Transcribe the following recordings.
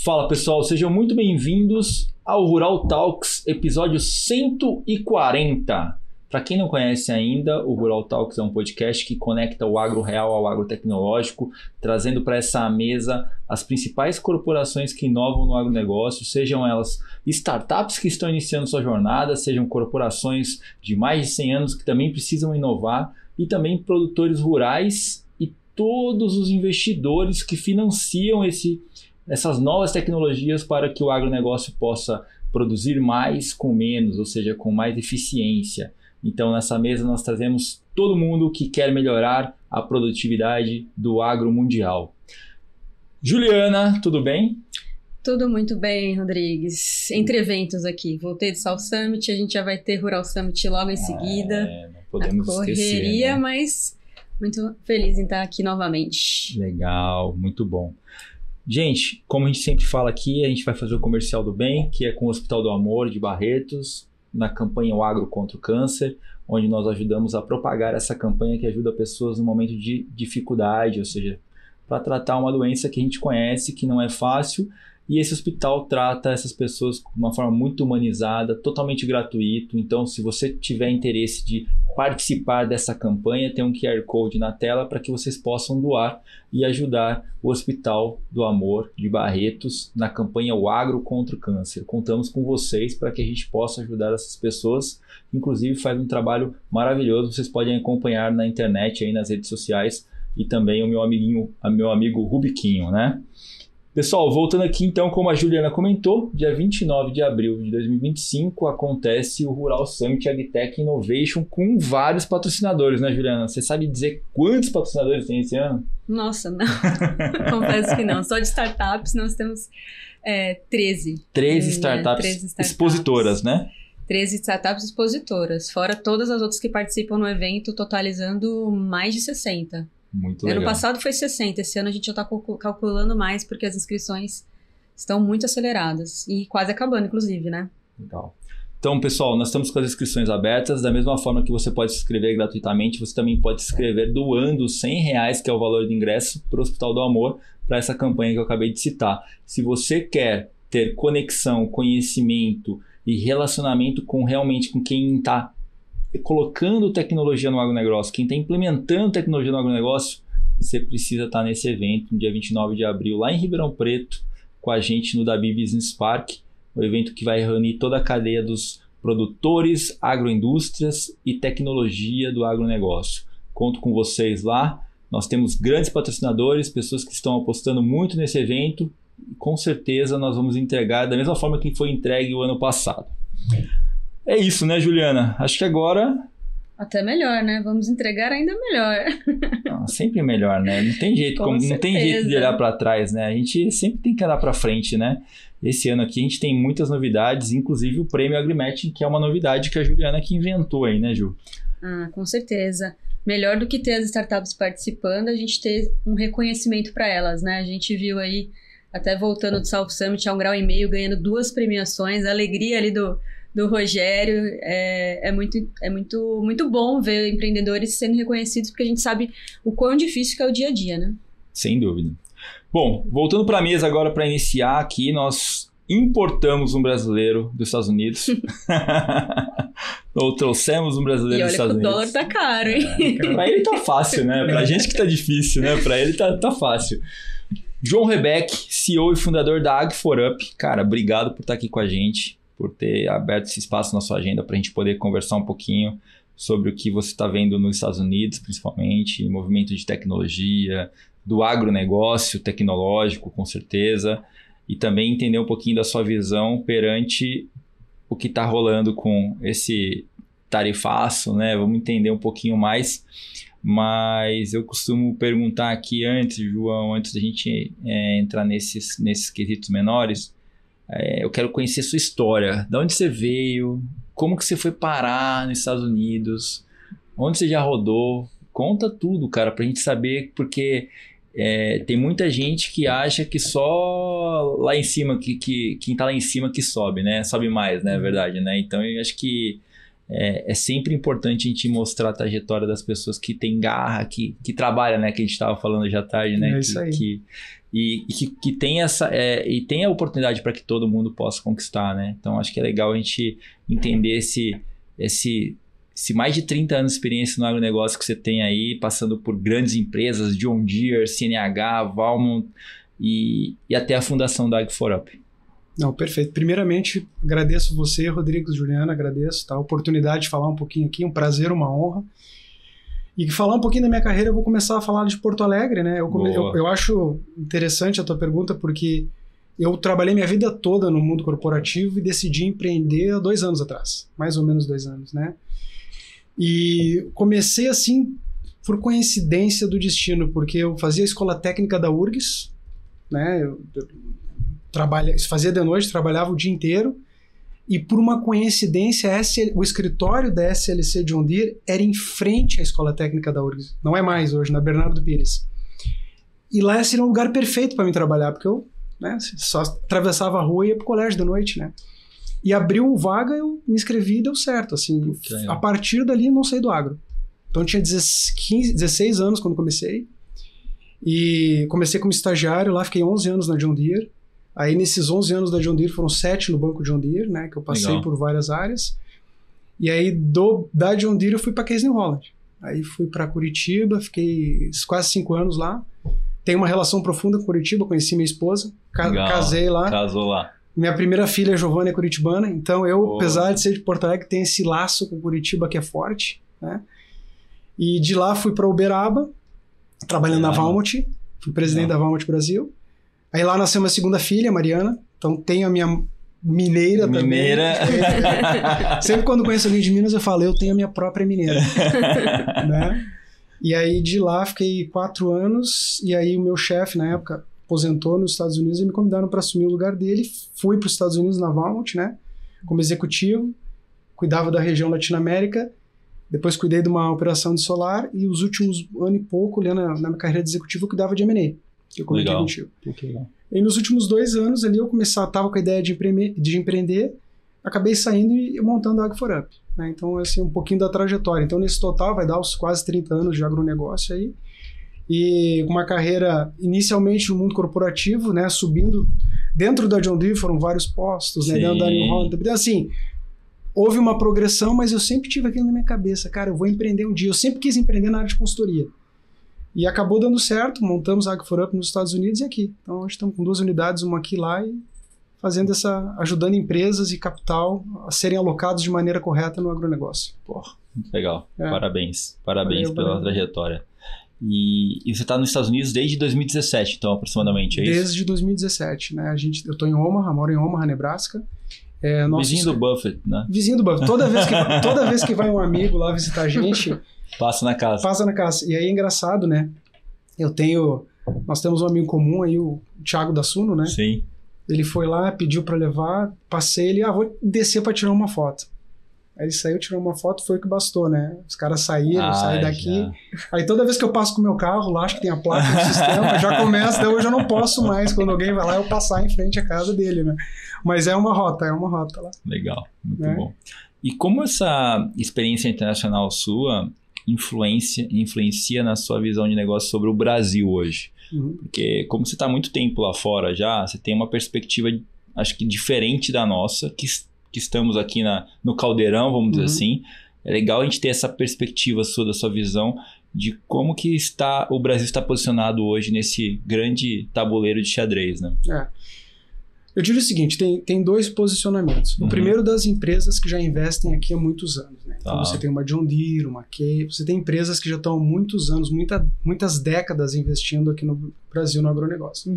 Fala pessoal, sejam muito bem-vindos ao Rural Talks, episódio 140. Para quem não conhece ainda, o Rural Talks é um podcast que conecta o agro real ao agro tecnológico, trazendo para essa mesa as principais corporações que inovam no agronegócio, sejam elas startups que estão iniciando sua jornada, sejam corporações de mais de 100 anos que também precisam inovar, e também produtores rurais e todos os investidores que financiam essas novas tecnologias para que o agronegócio possa produzir mais com menos, ou seja, com mais eficiência. Então, nessa mesa nós trazemos todo mundo que quer melhorar a produtividade do agro mundial. Juliana, tudo bem? Tudo muito bem, Rodrigues. Entre eventos aqui. Voltei do South Summit, a gente já vai ter Rural Summit logo em seguida. Não podemos esquecer, correria, né? Mas muito feliz em estar aqui novamente. Legal, muito bom. Gente, como a gente sempre fala aqui, a gente vai fazer o comercial do bem, que é com o Hospital do Amor de Barretos, na campanha O Agro contra o Câncer, onde nós ajudamos a propagar essa campanha que ajuda pessoas no momento de dificuldade, ou seja, para tratar uma doença que a gente conhece, que não é fácil, e esse hospital trata essas pessoas de uma forma muito humanizada, totalmente gratuito. Então, se você tiver interesse de participar dessa campanha, tem um QR Code na tela para que vocês possam doar e ajudar o Hospital do Amor de Barretos na campanha O Agro contra o Câncer. Contamos com vocês para que a gente possa ajudar essas pessoas, inclusive faz um trabalho maravilhoso. Vocês podem acompanhar na internet, aí nas redes sociais, e também o meu amigo Rubiquinho, né? Pessoal, voltando aqui então, como a Juliana comentou, dia 29 de abril de 2025 acontece o Rural Summit AgTech Innovation com vários patrocinadores, né, Juliana? Você sabe dizer quantos patrocinadores tem esse ano? Nossa, não. Confesso que não. Só de startups nós temos 13. 13 startups expositoras, né? 13 startups expositoras, fora todas as outras que participam no evento, totalizando mais de 60. Muito legal. Ano passado foi 60, esse ano a gente já está calculando mais porque as inscrições estão muito aceleradas e quase acabando, inclusive, né? Legal. Então, pessoal, nós estamos com as inscrições abertas. Da mesma forma que você pode se inscrever gratuitamente, você também pode se inscrever doando R$100, que é o valor de ingresso, para o Hospital do Amor, para essa campanha que eu acabei de citar. Se você quer ter conexão, conhecimento e relacionamento realmente com quem está colocando tecnologia no agronegócio, quem está implementando tecnologia no agronegócio, você precisa estar nesse evento, no dia 29 de abril, lá em Ribeirão Preto, com a gente no Dabi Business Park, o evento que vai reunir toda a cadeia dos produtores, agroindústrias e tecnologia do agronegócio. Conto com vocês lá, nós temos grandes patrocinadores, pessoas que estão apostando muito nesse evento, e com certeza nós vamos entregar da mesma forma que foi entregue o ano passado. É isso, né, Juliana? Acho que agora... Até melhor, né? Vamos entregar ainda melhor. Não, sempre melhor, né? Não tem jeito, não tem jeito de olhar para trás, né? A gente sempre tem que olhar para frente, né? Esse ano aqui a gente tem muitas novidades, inclusive o Prêmio AgriMatching, que é uma novidade que a Juliana que inventou aí, né, Ju? Ah, com certeza. Melhor do que ter as startups participando, a gente ter um reconhecimento para elas, né? A gente viu aí, até voltando do South Summit, a 1,5 grau, ganhando 2 premiações, a alegria ali do Rogério, é muito bom ver empreendedores sendo reconhecidos, porque a gente sabe o quão difícil que é o dia a dia, né? Sem dúvida. Bom, voltando para a mesa agora para iniciar aqui, nós importamos um brasileiro dos Estados Unidos. Ou trouxemos um brasileiro dos Estados Unidos. E olha que o dólar tá caro, hein? Para ele tá fácil, né? Pra gente que tá difícil, né? Para ele tá fácil. João Rebeck, CEO e fundador da Ag4Up. Cara, obrigado por estar aqui com a gente, por ter aberto esse espaço na sua agenda para a gente poder conversar um pouquinho sobre o que você está vendo nos Estados Unidos, principalmente, movimento de tecnologia, do agronegócio tecnológico, com certeza, e também entender um pouquinho da sua visão perante o que está rolando com esse tarifaço, né? Vamos entender um pouquinho mais, mas eu costumo perguntar aqui antes, João, antes da gente entrar nesses quesitos menores, eu quero conhecer sua história. De onde você veio? Como que você foi parar nos Estados Unidos? Onde você já rodou? Conta tudo, cara, pra gente saber, porque tem muita gente que acha que só lá em cima, que quem tá lá em cima que sobe, né? Sobe mais, né? É verdade, né? Então eu acho que é sempre importante a gente mostrar a trajetória das pessoas que têm garra, que trabalham, né? Que a gente estava falando já à tarde, né? É isso aí. e que tem e tem a oportunidade para que todo mundo possa conquistar, né? Então acho que é legal a gente entender esse mais de 30 anos de experiência no agronegócio que você tem aí, passando por grandes empresas, John Deere, CNH, Valmont e até a fundação da Ag4Up. Não, perfeito. Primeiramente, agradeço você, Rodrigo, Juliana, agradeço a oportunidade de falar um pouquinho aqui, um prazer, uma honra. E falar um pouquinho da minha carreira, eu vou começar a falar de Porto Alegre, né? Eu acho interessante a tua pergunta, porque eu trabalhei minha vida toda no mundo corporativo e decidi empreender há 2 anos atrás, mais ou menos 2 anos, né? E comecei assim, por coincidência do destino, porque eu fazia a escola técnica da URGS, né? Eu fazia de noite, trabalhava o dia inteiro, e por uma coincidência, o escritório da SLC John Deere era em frente à escola técnica da URGS. Não é mais hoje, na Bernardo Pires. E lá seria um lugar perfeito para mim trabalhar, porque eu, né, só atravessava a rua e ia para o colégio de noite, né? E abriu vaga, eu me inscrevi e deu certo. Assim, a partir dali, não saí do agro. Então, eu tinha 16 anos quando comecei. E comecei como estagiário, lá fiquei 11 anos na John Deere. Aí, nesses 11 anos da John Deere, foram 7 no banco John Deere, né? Que eu passei por várias áreas. E aí, da John Deere, eu fui para Case New Holland. Aí, fui para Curitiba, fiquei quase 5 anos lá. Tenho uma relação profunda com Curitiba, conheci minha esposa, casei lá. Casou lá. Minha primeira filha, Giovana, é curitibana. Então, eu, apesar de ser de Porto Alegre, tenho esse laço com Curitiba que é forte, né? E de lá, fui para Uberaba, trabalhando na Valmont. Fui presidente da Valmont Brasil. Aí lá nasceu minha segunda filha, Mariana. Então tenho a minha mineira também. Sempre quando conheço alguém de Minas, eu falo, eu tenho a minha própria mineira. Né? E aí de lá fiquei 4 anos. E aí o meu chefe, na época, aposentou nos Estados Unidos e me convidaram para assumir o lugar dele. Fui para os Estados Unidos na Valmont, né? Como executivo. Cuidava da região Latinoamérica. Depois cuidei de uma operação de solar. E os últimos ano e pouco, ali na minha carreira de executivo, eu cuidava de M&A. Que eu comentei contigo. E nos últimos 2 anos ali eu estava com a ideia de empreender, acabei saindo e montando a Ag4Up. Né? Então, assim, um pouquinho da trajetória. Então, nesse total vai dar os quase 30 anos de agronegócio aí. E uma carreira inicialmente no mundo corporativo, né? Subindo dentro da John Deere, foram vários postos, né? Dentro da New Holland. Então, assim, houve uma progressão, mas eu sempre tive aquilo na minha cabeça. Cara, eu vou empreender um dia. Eu sempre quis empreender na área de consultoria. E acabou dando certo, montamos a Ag4Up nos Estados Unidos e aqui. Então, hoje estamos com 2 unidades, uma aqui e lá, e ajudando empresas e capital a serem alocados de maneira correta no agronegócio. Porra, muito legal. Parabéns pela trajetória. E você está nos Estados Unidos desde 2017, então, aproximadamente, é isso? Desde 2017, né? Eu estou em Omaha, moro em Omaha, Nebraska. Vizinho do Buffett, né? Vizinho do Buffett. Toda vez que vai um amigo lá visitar a gente... Passa na casa. E aí é engraçado, né? Nós temos um amigo comum aí, o Thiago Dassuno, né? Sim. Ele foi lá, pediu para levar, passei ele, vou descer para tirar uma foto. Aí ele saiu, tirou uma foto, foi o que bastou, né? Os caras saíram, saí daqui. Já. Aí toda vez que eu passo com o meu carro, lá acho que tem a placa no sistema, já começa, daí eu já não posso mais, quando alguém vai lá, eu passar em frente à casa dele, né? Mas é uma rota lá. Legal, muito bom. E como essa experiência internacional sua influencia na sua visão de negócio sobre o Brasil hoje? Porque como você está há muito tempo lá fora já, você tem uma perspectiva, acho que diferente da nossa, que estamos aqui no caldeirão, vamos dizer assim. É legal a gente ter essa perspectiva da sua visão de como que o Brasil está posicionado hoje nesse grande tabuleiro de xadrez, né? Eu diria o seguinte, tem 2 posicionamentos. O primeiro das empresas que já investem aqui há muitos anos, né? Então você tem uma John Deere, uma Key, você tem empresas que já estão há muitos anos, muitas décadas investindo aqui no Brasil no agronegócio.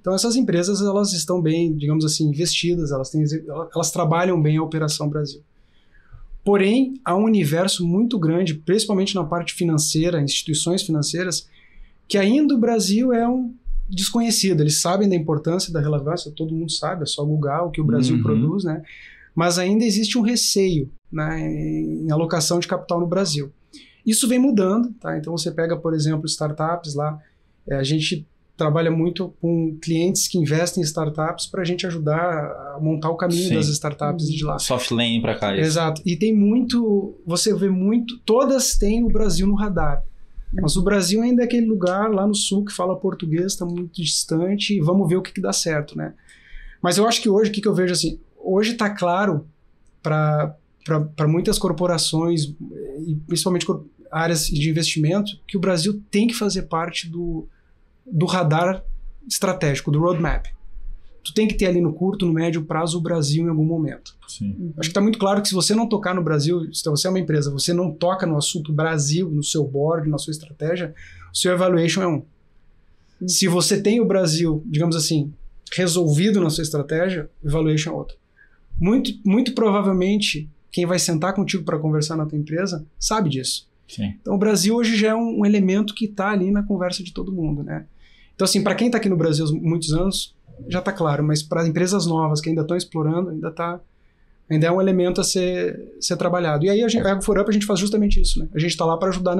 Então essas empresas, elas estão bem, digamos assim, investidas, elas trabalham bem a Operação Brasil. Porém, há um universo muito grande, principalmente na parte financeira, instituições financeiras, que ainda o Brasil é desconhecido. Eles sabem da importância, da relevância, todo mundo sabe, é só googar o que o Brasil produz, né? Mas ainda existe um receio, né, em alocação de capital no Brasil. Isso vem mudando, tá? Então você pega, por exemplo, startups lá, a gente trabalha muito com clientes que investem em startups para a gente ajudar a montar o caminho das startups de lá. Soft lane para cá. Exato. E tem muito, você vê muito, todas têm o Brasil no radar. Mas o Brasil ainda é aquele lugar lá no sul que fala português, está muito distante, e vamos ver o que dá certo, né? Mas eu acho que hoje, o que eu vejo assim, hoje está claro para muitas corporações, e principalmente áreas de investimento, que o Brasil tem que fazer parte do radar estratégico, do roadmap. Tu tem que ter ali no curto, no médio prazo o Brasil em algum momento. Sim. Acho que está muito claro que se você não tocar no Brasil, se você é uma empresa, você não toca no assunto Brasil, no seu board, na sua estratégia, o seu evaluation é um. Se você tem o Brasil, digamos assim, resolvido na sua estratégia, o evaluation é outro. Muito provavelmente, quem vai sentar contigo para conversar na tua empresa sabe disso. Sim. Então o Brasil hoje já é um elemento que está ali na conversa de todo mundo, né? Então assim, para quem está aqui no Brasil há muitos anos, já está claro, mas para empresas novas que ainda estão explorando, ainda é um elemento a ser trabalhado. E aí a AgriForUp a gente faz justamente isso, né? A gente está lá para ajudar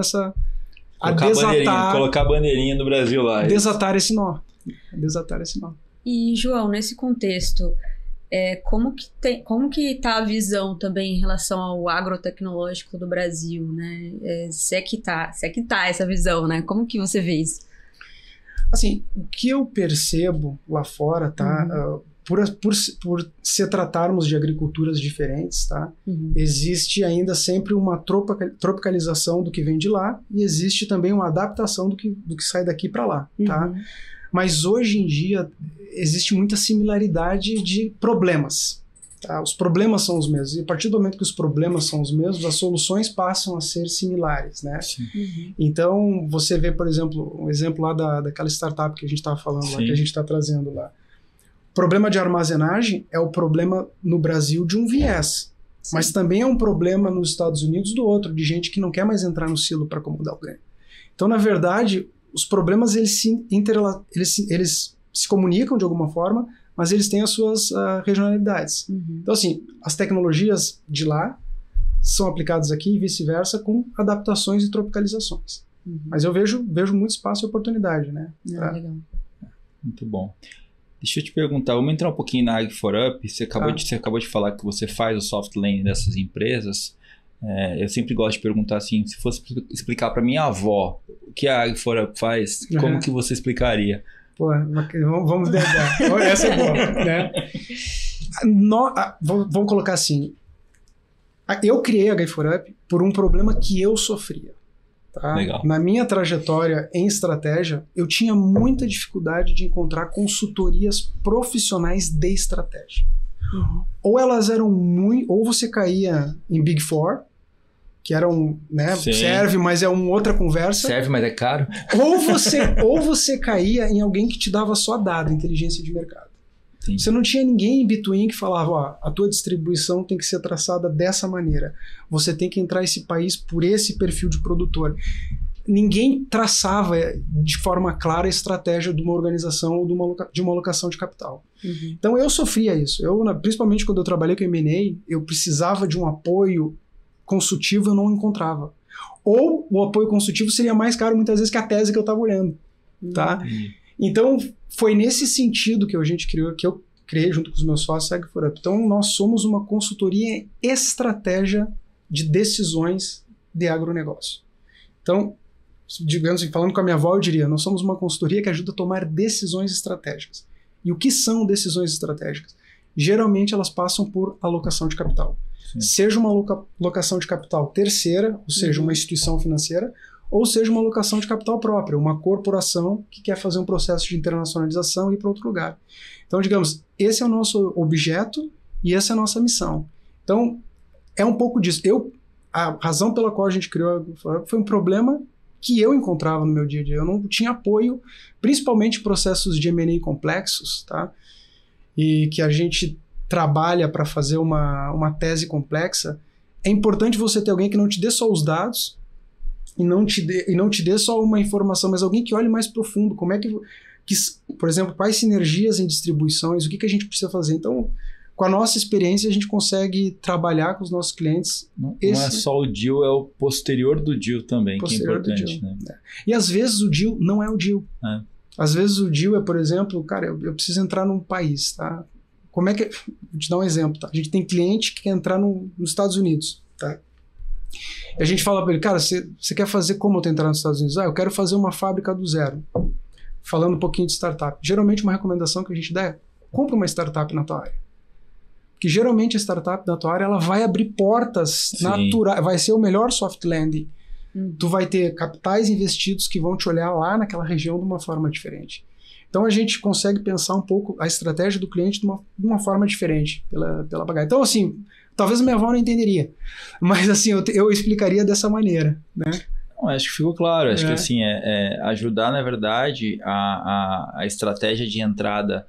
Colocar a bandeirinha do Brasil lá. Desatar esse nó. E, João, nesse contexto, como que está a visão também em relação ao agrotecnológico do Brasil, né? Se é que tá essa visão, né? Como que você vê isso? Assim, o que eu percebo lá fora, tá? Por se tratarmos de agriculturas diferentes, tá? Existe ainda sempre uma tropicalização do que vem de lá e existe também uma adaptação do que sai daqui para lá, tá? Mas hoje em dia existe muita similaridade de problemas. Tá? Os problemas são os mesmos. E a partir do momento que os problemas são os mesmos, as soluções passam a ser similares. Né? Então, você vê, por exemplo, um exemplo lá daquela startup que a gente estava falando lá, que a gente está trazendo lá. O problema de armazenagem é o problema no Brasil de um viés. Sim. Mas também é um problema nos Estados Unidos do outro, de gente que não quer mais entrar no silo para acomodar o grão. Então, na verdade, os problemas eles se comunicam de alguma forma, mas eles têm as suas regionalidades. Então, assim, as tecnologias de lá são aplicadas aqui e vice-versa com adaptações e tropicalizações. Mas eu vejo muito espaço e oportunidade, né? Legal. Muito bom. Deixa eu te perguntar, vamos entrar um pouquinho na AgriForUp. Você acabou de falar que você faz o soft landing dessas empresas. Eu sempre gosto de perguntar assim, se fosse explicar para minha avó o que a AgriForUp faz, como que você explicaria? Pô, vamos tentar. Essa é boa, né? Vamos colocar assim. Eu criei a AgriForUp por um problema que eu sofria. Tá? Legal. Na minha trajetória em estratégia, eu tinha muita dificuldade de encontrar consultorias profissionais de estratégia. Ou elas eram ou você caía em Big Four, que eram, né, serve, mas é uma outra conversa. Serve, mas é caro. Ou você caía em alguém que te dava só dado, inteligência de mercado. Sim. Você não tinha ninguém em between que falava, ó, a tua distribuição tem que ser traçada dessa maneira. Você tem que entrar esse país por esse perfil de produtor. Ninguém traçava de forma clara a estratégia de uma organização ou de uma alocação de capital. Então eu sofria isso. Principalmente quando eu trabalhei com M&A, eu precisava de um apoio consultivo, eu não encontrava. Ou o apoio consultivo seria mais caro muitas vezes que a tese que eu estava olhando. Tá? Então foi nesse sentido que eu criei junto com os meus sócios a AgriForUp. Então nós somos uma consultoria em estratégia de decisões de agronegócio. Então, digamos assim, falando com a minha avó, eu diria, nós somos uma consultoria que ajuda a tomar decisões estratégicas. E o que são decisões estratégicas? Geralmente elas passam por alocação de capital. Sim. Seja uma alocação de capital terceira, ou seja, uma instituição financeira, ou seja uma alocação de capital própria, uma corporação que quer fazer um processo de internacionalização e ir para outro lugar. Então, digamos, esse é o nosso objeto e essa é a nossa missão. Então, é um pouco disso. A razão pela qual a gente criou foi um problema que eu encontrava no meu dia a dia. Eu não tinha apoio, principalmente em processos de M&A complexos, tá? E que a gente trabalha para fazer uma tese complexa. É importante você ter alguém que não te dê só os dados e não te dê só uma informação, mas alguém que olhe mais profundo. Como é que por exemplo, quais sinergias em distribuições, o que a gente precisa fazer. Então, com a nossa experiência, a gente consegue trabalhar com os nossos clientes. Não é só o deal, é o posterior do deal também, que é importante. Né? E às vezes o deal não é o deal. Às vezes o deal é, por exemplo, cara, eu preciso entrar num país, tá? Como é que... Vou te dar um exemplo, tá? A gente tem cliente que quer entrar nos Estados Unidos, tá? E a gente fala para ele, cara, você quer fazer como eu tô entrando nos Estados Unidos? Eu quero fazer uma fábrica do zero. Falando um pouquinho de startup. Geralmente uma recomendação que a gente dá é, compra uma startup na tua área. Porque geralmente a startup na tua área, ela vai abrir portas naturais, vai ser o melhor soft landing. Tu vai ter capitais investidos que vão te olhar lá naquela região de uma forma diferente. Então a gente consegue pensar um pouco a estratégia do cliente de uma forma diferente pela bagagem. Então assim, talvez a minha avó não entenderia, mas assim, eu explicaria dessa maneira, né? Não, acho que ficou claro. Acho que assim, ajudar, na verdade, a estratégia de entrada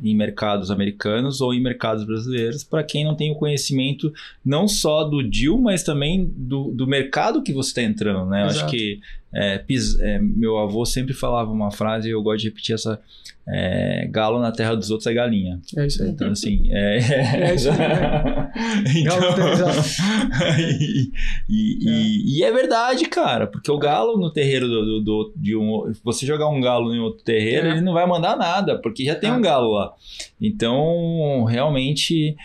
em mercados americanos ou em mercados brasileiros, para quem não tem o conhecimento não só do deal, mas também do mercado que você está entrando, né? Eu acho que meu avô sempre falava uma frase, e eu gosto de repetir essa: galo na terra dos outros é galinha. É isso aí. Então, assim... é isso aí. E é verdade, cara, porque o galo no terreiro você jogar um galo em outro terreiro, ele não vai mandar nada, porque já tem um galo lá. Então, realmente,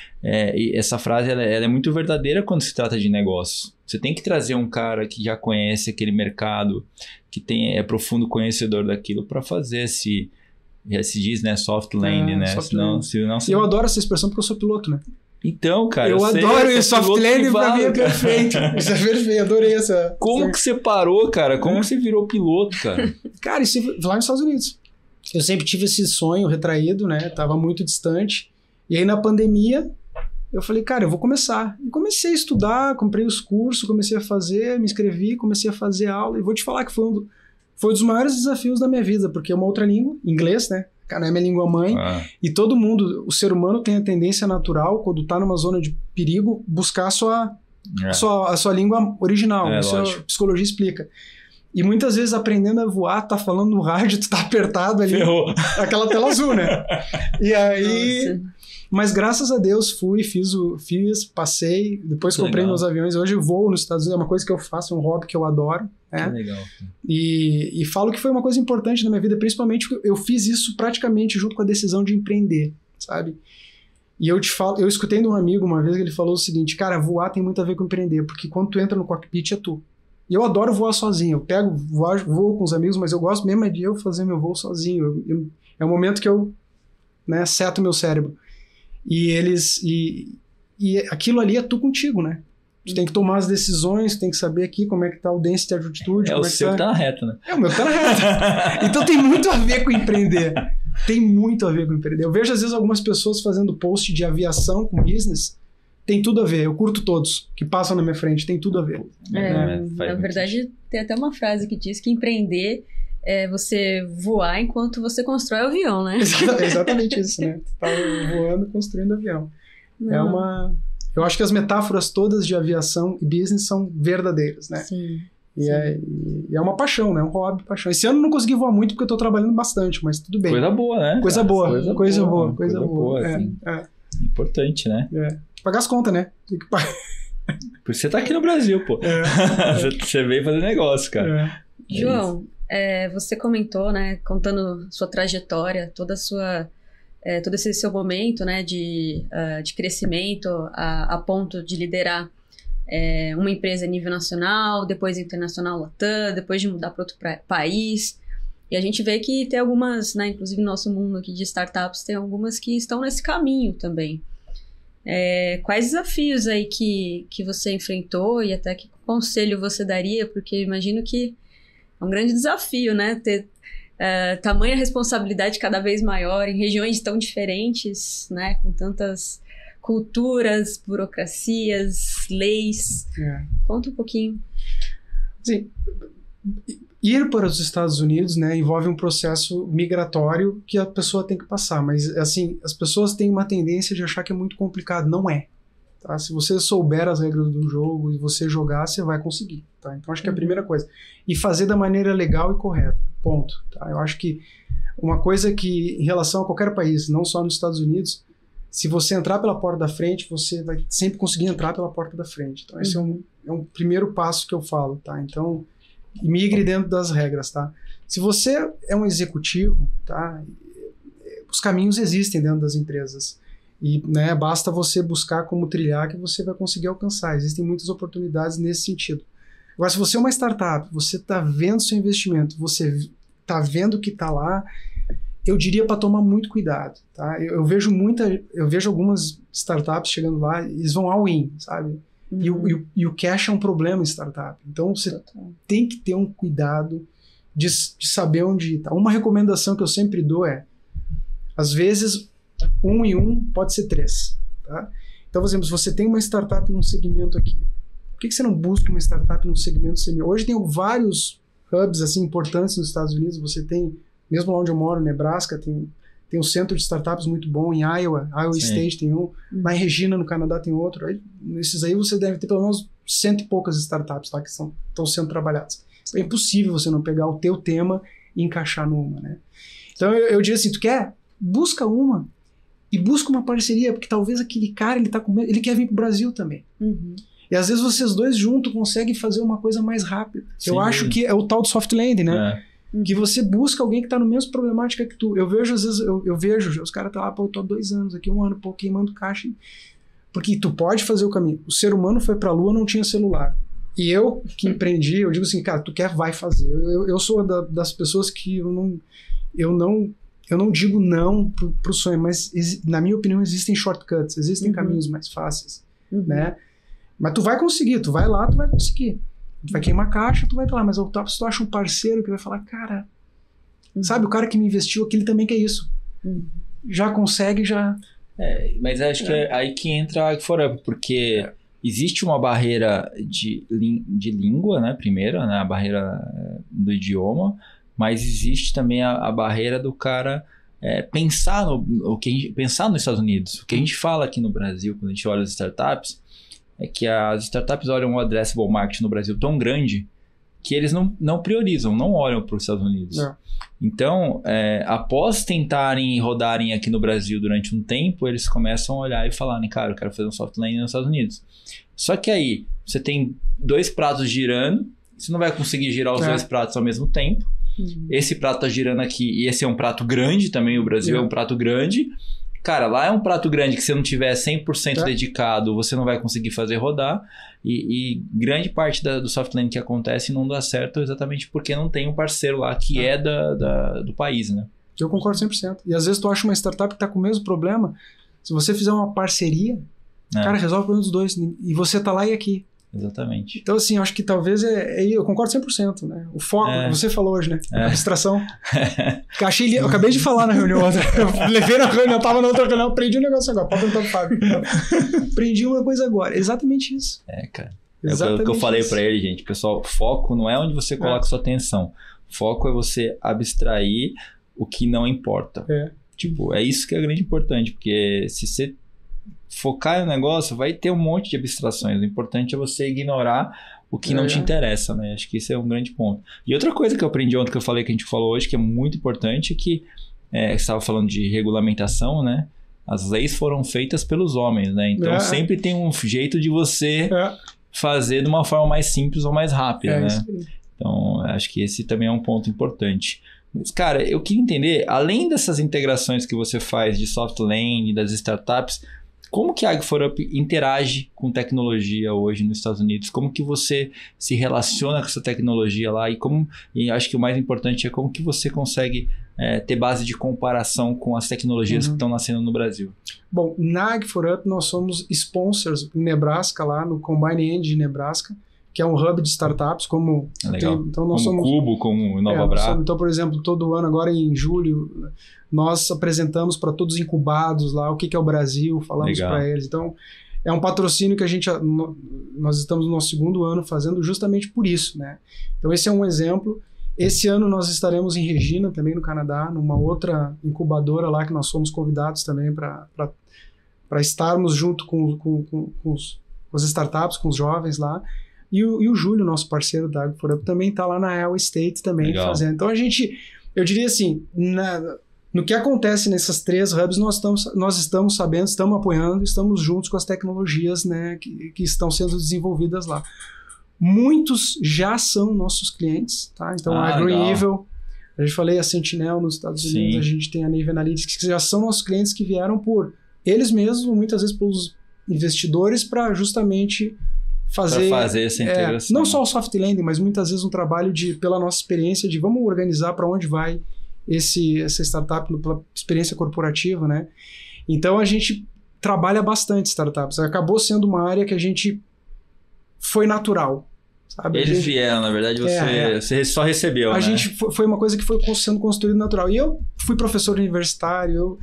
essa frase ela é muito verdadeira quando se trata de negócio. Você tem que trazer um cara que já conhece aquele mercado, que é profundo conhecedor daquilo, para fazer já se diz, né, soft landing, né? Senão, eu adoro essa expressão porque eu sou piloto, né? Então, cara, eu adoro isso, soft landing pra mim é perfeito. Isso é perfeito, adorei essa. Como que você parou, cara? Como que você virou piloto, cara? Cara, isso lá nos Estados Unidos. Eu sempre tive esse sonho retraído, né? Tava muito distante. E aí na pandemia, eu falei, cara, eu vou começar. E comecei a estudar, comprei os cursos, comecei a fazer, me inscrevi, comecei a fazer aula. E vou te falar que foi um dos maiores desafios da minha vida, porque é uma outra língua, inglês, né? Cara, é minha língua mãe. E todo mundo, o ser humano tem a tendência natural, quando tá numa zona de perigo, buscar a sua língua original. Isso a psicologia explica. E muitas vezes aprendendo a voar, tá falando no rádio, tu tá apertado ali. Ferrou. Aquela tela azul, né? E aí... Nossa. Mas graças a Deus fiz, passei, depois comprei meus aviões. Hoje eu voo nos Estados Unidos, é uma coisa que eu faço, é um hobby que eu adoro. Né? Que legal. E falo que foi uma coisa importante na minha vida, principalmente porque eu fiz isso praticamente junto com a decisão de empreender, sabe? E eu escutei de um amigo uma vez que ele falou o seguinte, cara, voar tem muito a ver com empreender, porque quando tu entra no cockpit é tu. E eu adoro voar sozinho, eu voo com os amigos, mas eu gosto mesmo de eu fazer meu voo sozinho. É o momento que eu seto meu cérebro. E aquilo ali é tu contigo, né? Tu tem que tomar as decisões, tem que saber aqui como é que tá o density de altitude. O seu que tá na reta, né? O meu que tá na reta. Então tem muito a ver com empreender. Tem muito a ver com empreender. Eu vejo às vezes algumas pessoas fazendo post de aviação com business. Tem tudo a ver. Eu curto todos que passam na minha frente. Tem tudo a ver. Na verdade, tem até uma frase que diz que empreender é você voar enquanto você constrói o avião, né? Exatamente isso, né? Tu tá voando, construindo avião. Eu acho que as metáforas todas de aviação e business são verdadeiras, né? Sim. E é uma paixão, né? Um hobby, paixão. Esse ano eu não consegui voar muito porque eu tô trabalhando bastante, mas tudo bem. Coisa boa, né? Coisa boa. Assim. Importante, né? Pagar as contas, né? Tem que pagar. Por isso você tá aqui no Brasil, pô. Você veio fazer negócio, cara. João, você comentou, né, contando sua trajetória, todo esse seu momento, né, de crescimento a ponto de liderar uma empresa a nível nacional, depois internacional Latam, depois de mudar para outro país. E a gente vê que tem algumas, né, inclusive no nosso mundo aqui de startups, tem algumas que estão nesse caminho também. Quais desafios aí que você enfrentou e até que conselho você daria? Porque imagino que é um grande desafio, né? Ter tamanha responsabilidade cada vez maior em regiões tão diferentes, né? Com tantas culturas, burocracias, leis. Conta um pouquinho. Sim. Ir para os Estados Unidos, né, envolve um processo migratório que a pessoa tem que passar, mas assim, as pessoas têm uma tendência de achar que é muito complicado. Não é. Tá? Se você souber as regras do jogo e você jogar, você vai conseguir. Tá? Então acho que é a primeira coisa. E fazer da maneira legal e correta. Ponto. Tá? Eu acho que uma coisa que, em relação a qualquer país, não só nos Estados Unidos, se você entrar pela porta da frente, você vai sempre conseguir entrar pela porta da frente. Então esse é um primeiro passo que eu falo. Tá? Então, migre dentro das regras, tá? Se você é um executivo, tá? Os caminhos existem dentro das empresas e, né, basta você buscar como trilhar que você vai conseguir alcançar. Existem muitas oportunidades nesse sentido. Agora, se você é uma startup, você está vendo seu investimento, você está vendo o que está lá, eu diria para tomar muito cuidado, tá? Eu vejo algumas startups chegando lá, eles vão all-in, sabe? E o cash é um problema em startup. Então, você tem que ter um cuidado de saber onde ir, tá? Uma recomendação que eu sempre dou é, às vezes, 1 e 1 pode ser 3, tá? Então, por exemplo, se você tem uma startup num segmento aqui, por que você não busca uma startup num segmento semi? Hoje tem vários hubs assim, importantes nos Estados Unidos. Você tem, mesmo lá onde eu moro, Nebraska, tem um centro de startups muito bom. Em Iowa State tem um. Lá em Regina, no Canadá, tem outro. Aí, nesses aí você deve ter pelo menos 100 e poucas startups lá que estão sendo trabalhadas. É impossível você não pegar o teu tema e encaixar numa, né? Então eu diria assim, tu quer? Busca uma. E busca uma parceria, porque talvez aquele cara, ele quer vir pro Brasil também. E às vezes vocês dois juntos conseguem fazer uma coisa mais rápida. Sim. Eu acho que é o tal do soft landing, né? Que você busca alguém que tá no mesmo problemática que tu. Eu vejo, às vezes, eu vejo, os caras tá lá, pô, eu tô há 2 anos aqui, 1 ano, pô, queimando caixa. Porque tu pode fazer o caminho. O ser humano foi pra Lua, não tinha celular. E eu, que empreendi, eu digo assim, cara, tu quer, vai fazer. Eu sou das pessoas que eu não digo não pro sonho, mas na minha opinião existem shortcuts, existem caminhos mais fáceis, né? Mas tu vai conseguir, tu vai lá, tu vai conseguir. Tu vai queimar caixa, tu vai estar lá, mas se tu acha um parceiro que vai falar, cara, sabe, o cara que me investiu aqui, ele também quer isso. Já consegue, já... mas acho que é aí que entra a Ag4Up, porque existe uma barreira de língua, né, primeiro, né, a barreira do idioma, mas existe também a barreira do cara pensar nos Estados Unidos. O que a gente fala aqui no Brasil, quando a gente olha as startups, é que as startups olham um addressable market no Brasil tão grande que eles não priorizam, não olham para os Estados Unidos. Então, após tentarem rodarem aqui no Brasil durante um tempo, eles começam a olhar e falarem, cara, eu quero fazer um soft landing nos Estados Unidos. Só que aí, você tem 2 pratos girando, você não vai conseguir girar os 2 pratos ao mesmo tempo. Esse prato tá girando aqui e esse é um prato grande também, o Brasil é um prato grande. Cara, lá é um prato grande que se não tiver 100% dedicado, você não vai conseguir fazer rodar. E grande parte do soft landing que acontece não dá certo exatamente porque não tem um parceiro lá que é do país, né? Eu concordo 100%. E às vezes tu acha uma startup que tá com o mesmo problema, se você fizer uma parceria, cara, resolve o problema dos dois. E você tá lá e aqui. Exatamente. Então, assim, eu acho que talvez eu concordo 100%, né? O foco, você falou hoje, né? A abstração. Eu acabei de falar na reunião outra. Eu levei na reunião, eu tava na outra reunião, aprendi um negócio agora. Pode perguntar pro Fábio. Aprendi uma coisa agora. Exatamente isso. Cara. Exatamente o que eu falei pra ele, gente. Pessoal, foco não é onde você coloca sua atenção. Foco é você abstrair o que não importa. Tipo, é isso que é grande importante, porque se você focar no negócio, vai ter um monte de abstrações. O importante é você ignorar o que não te interessa, né? Acho que esse é um grande ponto. E outra coisa que eu aprendi ontem, que eu falei, que a gente falou hoje, que é muito importante, é que você estava falando de regulamentação, né? As leis foram feitas pelos homens, né? Então sempre tem um jeito de você fazer de uma forma mais simples ou mais rápida, né? Então, acho que esse também é um ponto importante. Mas, cara, eu queria entender, além dessas integrações que você faz de soft landing, das startups, como que a Ag4Up interage com tecnologia hoje nos Estados Unidos? Como que você se relaciona com essa tecnologia lá? E acho que o mais importante é como que você consegue ter base de comparação com as tecnologias que estão nascendo no Brasil. Bom, na Ag4Up nós somos sponsors em Nebraska, lá no Combine Engine de Nebraska, que é um hub de startups, como... Então nós somos Cubo, como InovaBrá. Então, por exemplo, todo ano, agora em julho, nós apresentamos para todos os incubados lá o que é o Brasil, falamos para eles. Então, é um patrocínio que nós estamos no nosso 2º ano fazendo justamente por isso, né? Então, esse é um exemplo. Esse ano nós estaremos em Regina, também no Canadá, numa outra incubadora lá que nós fomos convidados também para estarmos junto com as startups, com os jovens lá. E o Júlio, nosso parceiro da Ag4Up, também está lá na Iowa State também fazendo. Então eu diria assim, no que acontece nessas 3 hubs, nós estamos sabendo, estamos apoiando, estamos juntos com as tecnologias, né, que estão sendo desenvolvidas lá. Muitos já são nossos clientes, tá? Então a AgroEvil, a gente falei a Sentinel nos Estados Unidos, a gente tem a Navy Analytics, que já são nossos clientes que vieram por eles mesmos, muitas vezes pelos investidores, para justamente fazer essa integração. Não só o soft landing, mas muitas vezes um trabalho pela nossa experiência de vamos organizar para onde vai essa startup pela experiência corporativa, né? Então a gente trabalha bastante startups. Acabou sendo uma área que a gente foi natural. Sabe? Eles vieram, na verdade, você só recebeu, né? gente foi uma coisa que foi sendo construída natural. E eu fui professor universitário,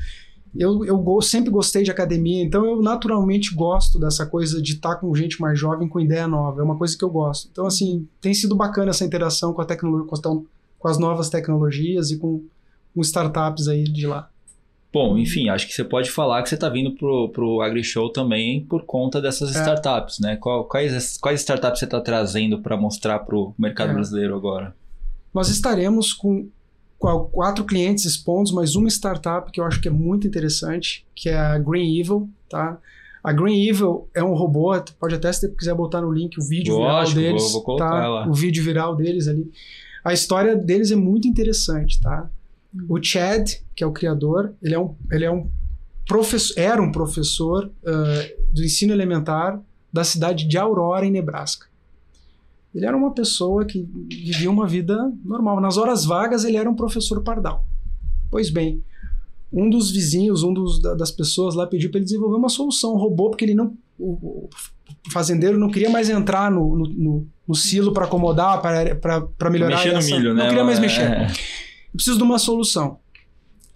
eu sempre gostei de academia, então eu naturalmente gosto dessa coisa de estar com gente mais jovem, com ideia nova. É uma coisa que eu gosto. Então, assim, tem sido bacana essa interação com a tecnologia, com as novas tecnologias e com startups aí de lá. Bom, enfim, acho que você pode falar que você está vindo pro AgriShow também por conta dessas startups, né? Quais startups você está trazendo para mostrar para o mercado brasileiro agora? Nós estaremos com 4 clientes expostos, mas uma startup que eu acho que é muito interessante, que é a Green Evil, tá? A Green Evil é um robô, pode até, se você quiser botar no link, o vídeo viral deles. Vou colocar lá. O vídeo viral deles ali. A história deles é muito interessante, tá? O Chad, que é o criador, ele é um professor, era um professor do ensino elementar da cidade de Aurora, em Nebraska. Ele era uma pessoa que vivia uma vida normal. Nas horas vagas, ele era um professor pardal. Pois bem, um dos vizinhos, das pessoas lá pediu para ele desenvolver uma solução, um robô, porque o fazendeiro não queria mais entrar no silo para acomodar, para melhorar. Mexer no milho, né? Não queria mais mexer. Eu preciso de uma solução.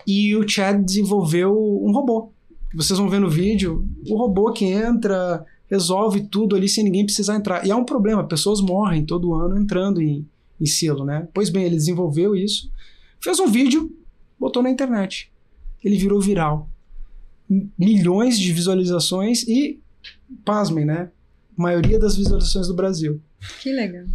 E o Chad desenvolveu um robô. Vocês vão ver no vídeo, o robô que entra, resolve tudo ali sem ninguém precisar entrar. E é um problema, pessoas morrem todo ano entrando em silo, né? Pois bem, ele desenvolveu isso, fez um vídeo, botou na internet. Ele virou viral. Milhões de visualizações e, pasmem, né? A maioria das visualizações do Brasil. Que legal.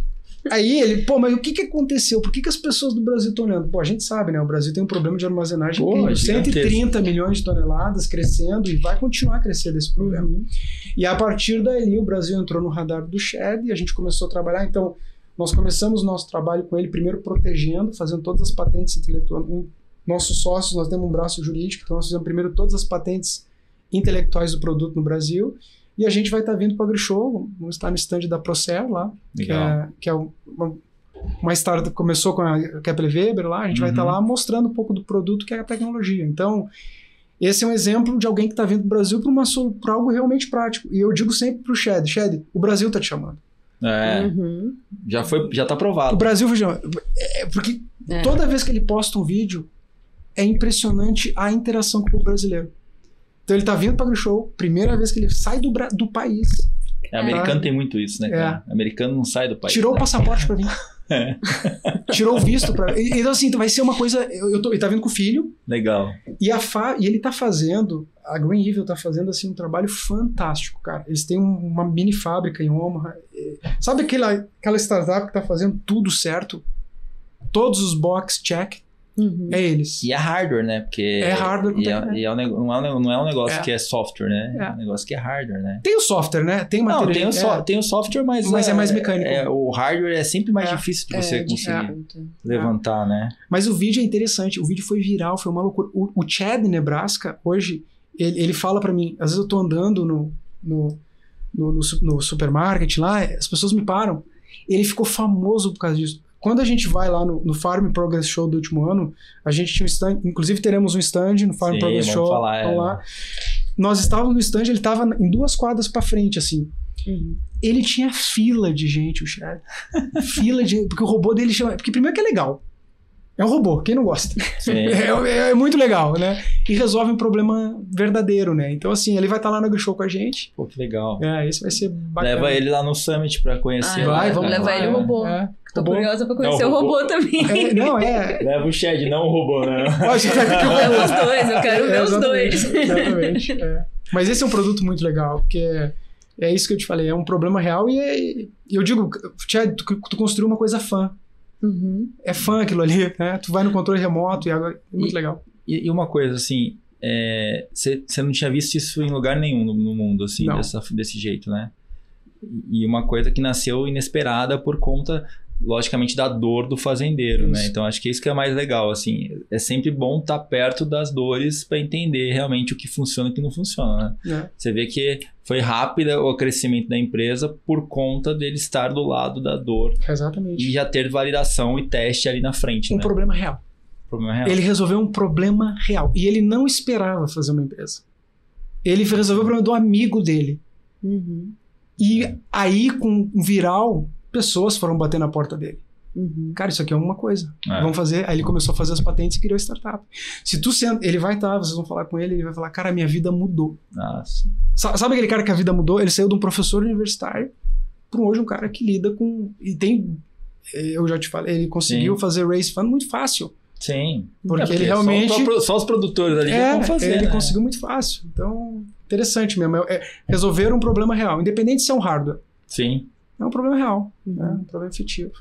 Aí ele, mas o que aconteceu? Por que as pessoas do Brasil estão olhando? A gente sabe, né? O Brasil tem um problema de armazenagem de 130 milhões de toneladas crescendo e vai continuar a crescer desse problema. E a partir dali o Brasil entrou no radar do Chad e a gente começou a trabalhar. Então, nós começamos o nosso trabalho com ele, primeiro protegendo, fazendo todas as patentes intelectuais. Nossos sócios, nós temos um braço jurídico, então nós fizemos primeiro todas as patentes intelectuais do produto no Brasil. E a gente vai estar vindo para o AgriShow, vamos estar no stand da Procel lá, que é uma startup que começou com a Kepler Weber lá, a gente vai estar lá mostrando um pouco do produto que é a tecnologia. Então, esse é um exemplo de alguém que está vindo para o Brasil para algo realmente prático. E eu digo sempre para o Chad, o Brasil está te chamando. Já está aprovado. O Brasil foi chamando. Porque toda vez que ele posta um vídeo, é impressionante a interação com o brasileiro. Então ele tá vindo para o AgriShow, primeira vez que ele sai do país. Americano tem muito isso, né, cara? Americano não sai do país. Tirou o passaporte para vir. Tirou o visto para vir. Então assim, vai ser uma coisa... Ele tá vindo com o filho. Legal. E ele tá fazendo... A Green Evil tá fazendo assim, um trabalho fantástico, cara. Eles têm uma mini fábrica em Omaha. Sabe aquela startup que tá fazendo tudo certo? Todos os box check. É eles. E é hardware, né? Porque é hardware. Não é um negócio que é software, né? É um negócio que é hardware, né? Tem o software, né? Tem material. Tem o software, mas é mais mecânico. O hardware é sempre mais difícil de você conseguir levantar, né? Mas o vídeo é interessante. O vídeo foi viral, foi uma loucura. O Chad, Nebraska, hoje, ele fala pra mim, às vezes eu tô andando no supermarket lá, as pessoas me param. Ele ficou famoso por causa disso. Quando a gente vai lá no Farm Progress Show do último ano, a gente tinha um stand, inclusive teremos um stand no Farm Progress Show. Vamos lá. Nós estávamos no stand, ele estava em 2 quadras para frente, assim. Ele tinha fila de gente, o Chad. Porque o robô dele chama... Porque primeiro que é legal. É um robô, quem não gosta? É muito legal, né? E resolve um problema verdadeiro, né? Então, assim, ele vai estar lá no AgriShow com a gente. Pô, que legal. Esse vai ser bacana. Leva ele lá no Summit pra conhecer. Vamos levar ele o robô. Tô curiosa pra conhecer o robô também. Leva o Chad, não o robô, né? Leva os dois, eu quero ver os dois. Exatamente. Mas esse é um produto muito legal, porque é isso que eu te falei, é um problema real e eu digo, Chad, tu construiu uma coisa fã. É fã aquilo ali, né? Tu vai no controle remoto e agora é muito legal. E uma coisa, assim, você não tinha visto isso em lugar nenhum no mundo, assim, desse jeito, né? E uma coisa que nasceu inesperada por conta logicamente, da dor do fazendeiro, né? Então, acho que é isso que é mais legal, assim. É sempre bom estar perto das dores para entender realmente o que funciona e o que não funciona, né? Você vê que foi rápido o crescimento da empresa por conta dele estar do lado da dor. Exatamente. E já ter validação e teste ali na frente, Um né? problema real. Problema real. Ele resolveu um problema real. E ele não esperava fazer uma empresa. Ele resolveu o problema do amigo dele. Uhum. E aí, com um viral, pessoas foram bater na porta dele. Uhum. Cara, isso aqui é uma coisa. Vamos fazer. Aí ele começou a fazer as patentes e criou a startup. Se tu senta, ele vai estar, vocês vão falar com ele, ele vai falar, cara, minha vida mudou. Nossa. Sabe aquele cara que a vida mudou? Ele saiu de um professor universitário para hoje um cara que lida com... E tem... Eu já te falei, ele conseguiu fazer raise fund muito fácil. Sim. Porque ele realmente... Só os produtores ali que vão fazer, ele né? conseguiu muito fácil. Então, interessante mesmo. Resolver um problema real. Independente se é um hardware. Sim. É um problema real. Né? Um problema efetivo.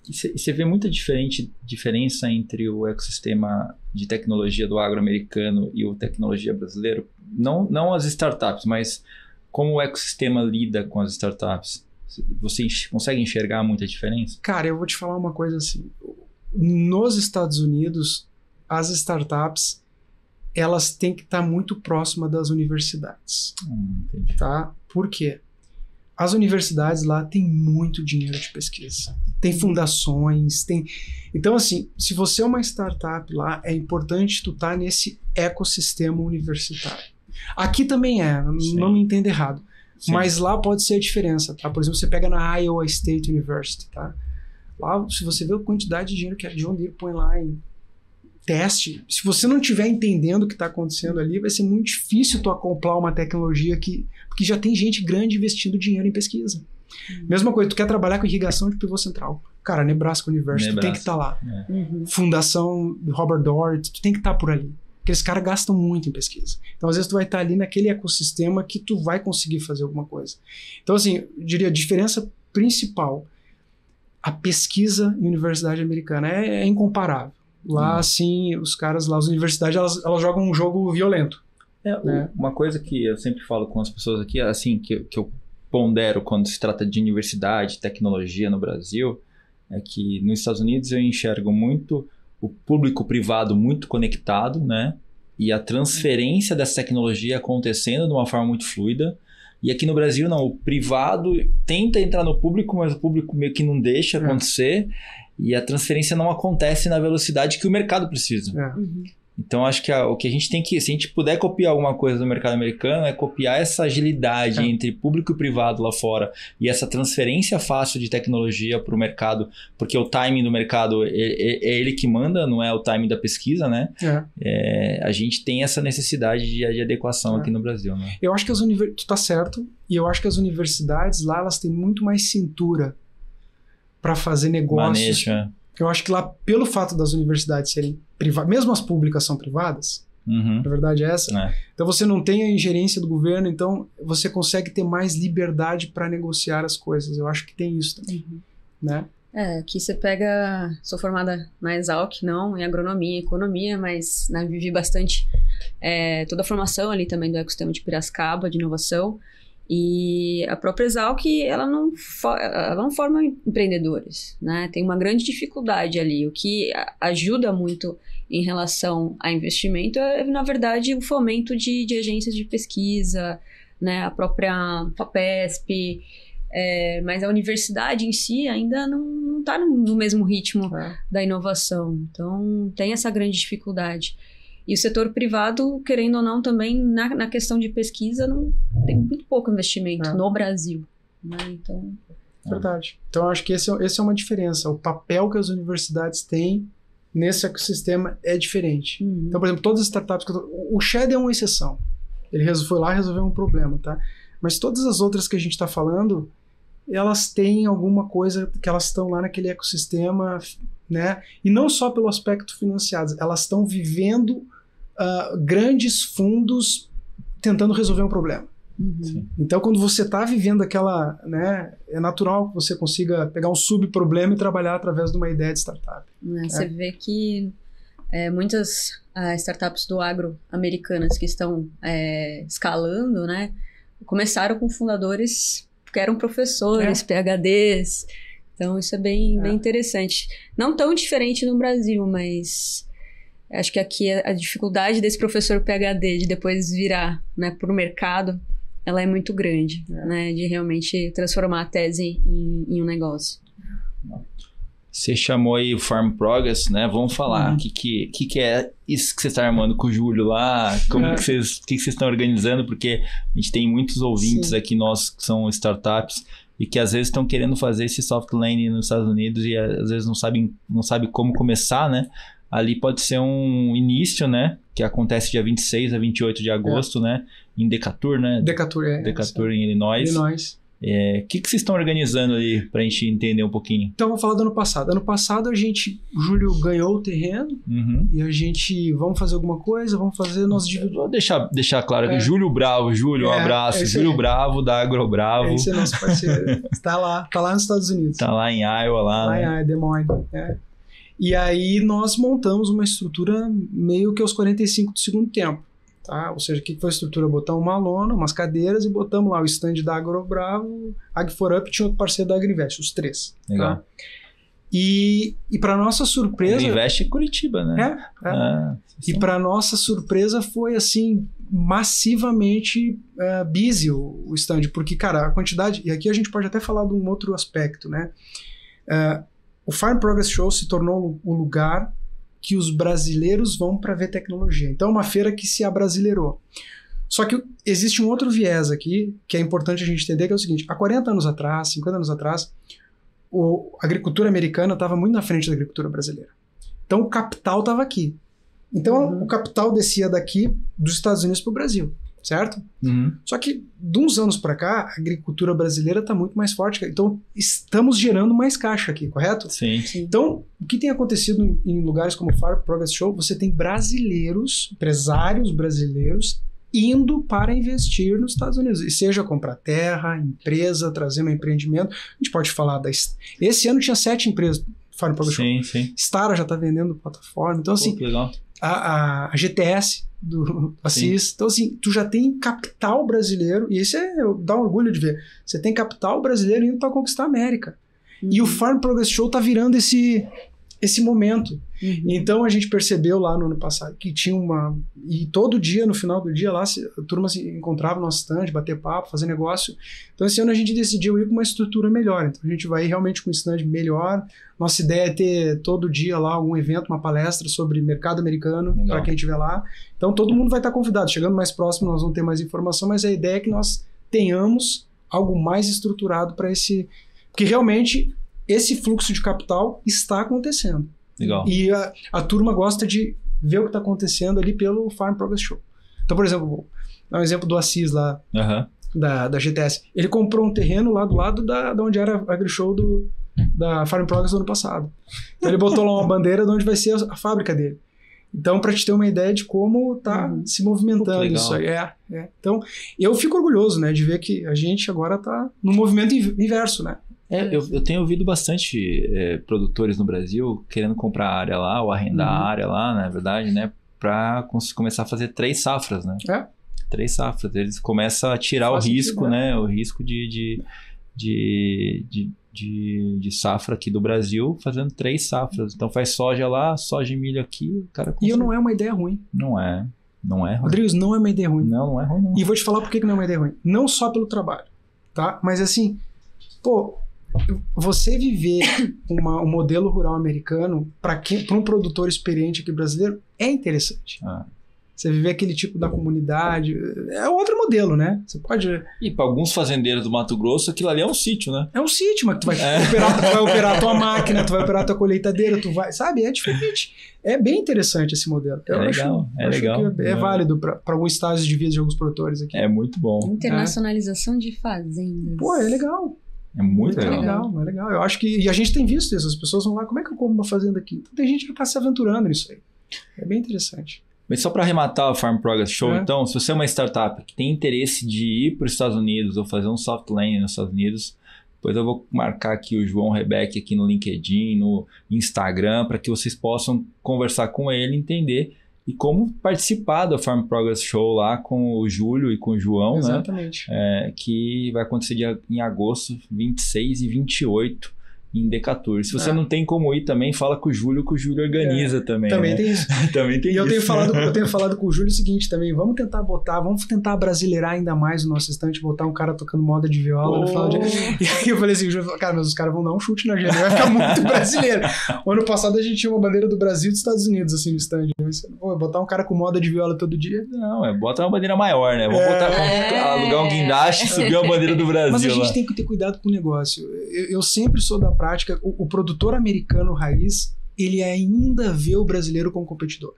E você vê muita diferença entre o ecossistema de tecnologia do agro americano e o tecnologia brasileiro? Não as startups, mas como o ecossistema lida com as startups. Você consegue enxergar muita diferença? Cara, eu vou te falar uma coisa assim. Nos Estados Unidos, as startups, elas têm que estar muito próximas das universidades. Entendi. Tá? Por quê? As universidades lá têm muito dinheiro de pesquisa. Tem fundações, tem... Então, assim, se você é uma startup lá, é importante tu estar nesse ecossistema universitário. Aqui também não me entenda errado. Sim. Mas lá pode ser a diferença, tá? Por exemplo, você pega na Iowa State University, tá? Lá, se você vê a quantidade de dinheiro que a John Deere põe lá em teste, se você não estiver entendendo o que está acontecendo ali, vai ser muito difícil tu acoplar uma tecnologia porque já tem gente grande investindo dinheiro em pesquisa. Mesma coisa, tu quer trabalhar com irrigação de pivô central. Cara, Nebraska University, tu tem que estar lá. Fundação Robert Doherty, tu tem que estar por ali. Aqueles caras gastam muito em pesquisa. Então, às vezes, tu vai estar ali naquele ecossistema que tu vai conseguir fazer alguma coisa. Então, assim, eu diria, a diferença principal, a pesquisa em universidade americana é incomparável. Lá, assim, os caras lá, as universidades, elas jogam um jogo violento. Né? Uma coisa que eu sempre falo com as pessoas aqui, assim, que eu pondero quando se trata de universidade, tecnologia no Brasil, é que nos Estados Unidos eu enxergo muito o público-privado muito conectado, né? E a transferência dessa tecnologia acontecendo de uma forma muito fluida. E aqui no Brasil, não. O privado tenta entrar no público, mas o público meio que não deixa acontecer. E a transferência não acontece na velocidade que o mercado precisa. Então, acho que o que a gente tem que... Se a gente puder copiar alguma coisa do mercado americano, é copiar essa agilidade entre público e privado lá fora. E essa transferência fácil de tecnologia para o mercado. Porque o timing do mercado é ele que manda, não é o timing da pesquisa, né? A gente tem essa necessidade de adequação aqui no Brasil, né? Eu acho que tu tá certo. E eu acho que as universidades lá, elas têm muito mais cintura para fazer negócios. Manejo, Eu acho que lá, pelo fato das universidades serem privadas, mesmo as públicas são privadas, na verdade é essa, então você não tem a ingerência do governo, então você consegue ter mais liberdade para negociar as coisas. Eu acho que tem isso também. Né? Aqui você pega... Sou formada na Exalc, não em agronomia e economia, mas vivi bastante toda a formação ali também do ecossistema de Piracicaba, de inovação. E a própria Exalc, ela não forma empreendedores, né? Tem uma grande dificuldade ali. O que ajuda muito em relação a investimento é, na verdade, o fomento de agências de pesquisa, né? A própria FAPESP, mas a universidade em si ainda não está no mesmo ritmo da inovação. Então, tem essa grande dificuldade. E o setor privado, querendo ou não, também na questão de pesquisa, não tem muito pouco investimento no Brasil. Né? Então, verdade. Então, acho que esse é uma diferença. O papel que as universidades têm nesse ecossistema é diferente. Então, por exemplo, todas as startups... O Shed é uma exceção. Ele foi lá e resolveu um problema, tá? Mas todas as outras que a gente está falando, elas têm alguma coisa que elas estão lá naquele ecossistema, né? E não só pelo aspecto financiado, elas estão vivendo grandes fundos tentando resolver um problema. Então, quando você está vivendo aquela, né, é natural que você consiga pegar um subproblema e trabalhar através de uma ideia de startup. Você vê que muitas startups do agro americanas que estão escalando, né, começaram com fundadores que eram professores, PhDs. Então isso é bem interessante. Não tão diferente no Brasil, mas acho que aqui a dificuldade desse professor PhD de depois virar, né, para o mercado, ela é muito grande, né, de realmente transformar a tese em um negócio. Você chamou aí o Farm Progress, né? Vamos falar. O que é isso que você está armando com o Júlio lá? Como que vocês estão organizando? Porque a gente tem muitos ouvintes aqui nossos que são startups e que às vezes estão querendo fazer esse soft landing nos Estados Unidos e às vezes não sabem como começar, né? Ali pode ser um início, né? Que acontece dia 26 a 28 de agosto, né? Em Decatur, né? Decatur, Decatur, em Illinois. O que vocês estão organizando ali para a gente entender um pouquinho? Então, vou falar do ano passado. Ano passado, o Júlio ganhou o terreno e a gente, vamos fazer alguma coisa, vamos fazer nosso dividido. Vou deixar claro que Júlio Bravo, um abraço. Júlio Bravo, da AgroBravo. Esse é nosso parceiro. Tá lá nos Estados Unidos. Tá lá em Iowa, lá em Iowa, Des Moines. E aí, nós montamos uma estrutura meio que aos 45 do segundo tempo. Tá? Ou seja, o que foi a estrutura? Botar uma lona, umas cadeiras e botamos lá o stand da AgroBravo, Ag4Up e tinha outro parceiro da Agriinvest, os três. Legal. Tá? E para nossa surpresa... Agriinvest é Curitiba, né? E para nossa surpresa foi assim, massivamente busy o stand, porque, cara, a quantidade... E aqui a gente pode até falar de um outro aspecto, né? O Farm Progress Show se tornou o lugar que os brasileiros vão para ver tecnologia. Então é uma feira que se abrasileirou. Só que existe um outro viés aqui que é importante a gente entender, que é o seguinte: há 40 anos atrás, 50 anos atrás, a agricultura americana estava muito na frente da agricultura brasileira. Então o capital estava aqui. Então o capital descia daqui dos Estados Unidos para o Brasil, certo? Só que de uns anos para cá, a agricultura brasileira está muito mais forte. Então estamos gerando mais caixa aqui, correto? Sim. Então, o que tem acontecido em lugares como o Farm Progress Show, você tem brasileiros, empresários brasileiros, indo para investir nos Estados Unidos. E seja comprar terra, empresa, trazer um empreendimento. A gente pode falar Esse ano tinha 7 empresas Farm Progress Show. Sim. Stara já está vendendo plataforma. Então, assim, que legal. A GTS do Assis. Então, assim, tu já tem capital brasileiro, e isso dá um orgulho de ver. Você tem capital brasileiro indo para conquistar a América. E o Farm Progress Show tá virando esse momento. Então a gente percebeu lá no ano passado que tinha e todo dia, no final do dia lá, a turma se encontrava no nosso stand, bater papo, fazer negócio. Então esse ano a gente decidiu ir com uma estrutura melhor. Então a gente vai realmente com um stand melhor. Nossa ideia é ter todo dia lá algum evento, uma palestra sobre mercado americano para quem estiver lá. Então todo mundo vai estar convidado. Chegando mais próximo nós vamos ter mais informação, mas a ideia é que nós tenhamos algo mais estruturado para esse... Porque realmente esse fluxo de capital está acontecendo. Legal. E a turma gosta de ver o que está acontecendo ali pelo Farm Progress Show. Então, por exemplo, vou dar um exemplo do Assis lá, da GTS. Ele comprou um terreno lá do lado da onde era a AgriShow da Farm Progress do ano passado. Então, ele botou lá uma bandeira de onde vai ser a fábrica dele. Então, para te ter uma ideia de como está se movimentando isso aí. Então, eu fico orgulhoso, né, de ver que a gente agora está no movimento inverso, né? Eu tenho ouvido bastante produtores no Brasil querendo comprar a área lá, ou arrendar a área lá, na verdade, né? Para começar a fazer 3 safras, né? 3 safras. Eles começam a tirar o risco, né? O risco de safra aqui do Brasil, fazendo 3 safras. Então faz soja lá, soja e milho aqui, o cara consegue. E não é uma ideia ruim. Não é ruim. Rodrigues, não é uma ideia ruim. Não é ruim, não. E vou te falar por que não é uma ideia ruim. Não só pelo trabalho, tá? Mas assim, você viver um modelo rural americano para um produtor experiente aqui brasileiro é interessante. Você viver aquele tipo da comunidade é outro modelo, né? Você pode... E para alguns fazendeiros do Mato Grosso, aquilo ali é um sítio, né? É um sítio, mas tu vai operar a tua máquina, tu vai operar a tua colheitadeira, sabe? É diferente. É bem interessante esse modelo. É legal. Acho que é válido para alguns estágios de vida de alguns produtores aqui. É muito bom. Internacionalização de fazendas. É legal. É muito legal. É legal. Eu acho que... E a gente tem visto isso. As pessoas vão lá, como é que eu como uma fazenda aqui? Então tem gente que está se aventurando nisso aí. É bem interessante. Mas só para arrematar o Farm Progress Show, então, se você é uma startup que tem interesse de ir para os Estados Unidos ou fazer um soft landing nos Estados Unidos, depois eu vou marcar aqui o João Rebeck aqui no LinkedIn, no Instagram, para que vocês possam conversar com ele, entender e como participar do Farm Progress Show lá com o Júlio e com o João, exatamente, né? Que vai acontecer em agosto 26 e 28 em Decatur. Se você não tem como ir também, fala com o Júlio, que o Júlio organiza também. Também né? tem isso. Também tem e isso. Eu tenho falado com o Júlio o seguinte também, vamos tentar brasileirar ainda mais o nosso estante, botar um cara tocando moda de viola no final de... E aí eu falei assim, cara, mas os caras vão dar um chute na gente, vai ficar muito brasileiro. O ano passado a gente tinha uma bandeira do Brasil e dos Estados Unidos, assim, no stand. Vou botar um cara com moda de viola todo dia? Não, bota uma bandeira maior, né? Vamos alugar um guindaste e subir a bandeira do Brasil. Mas a gente lá. tem que ter cuidado com o negócio. Eu sempre sou da prática, o produtor americano raiz, ele ainda vê o brasileiro como competidor.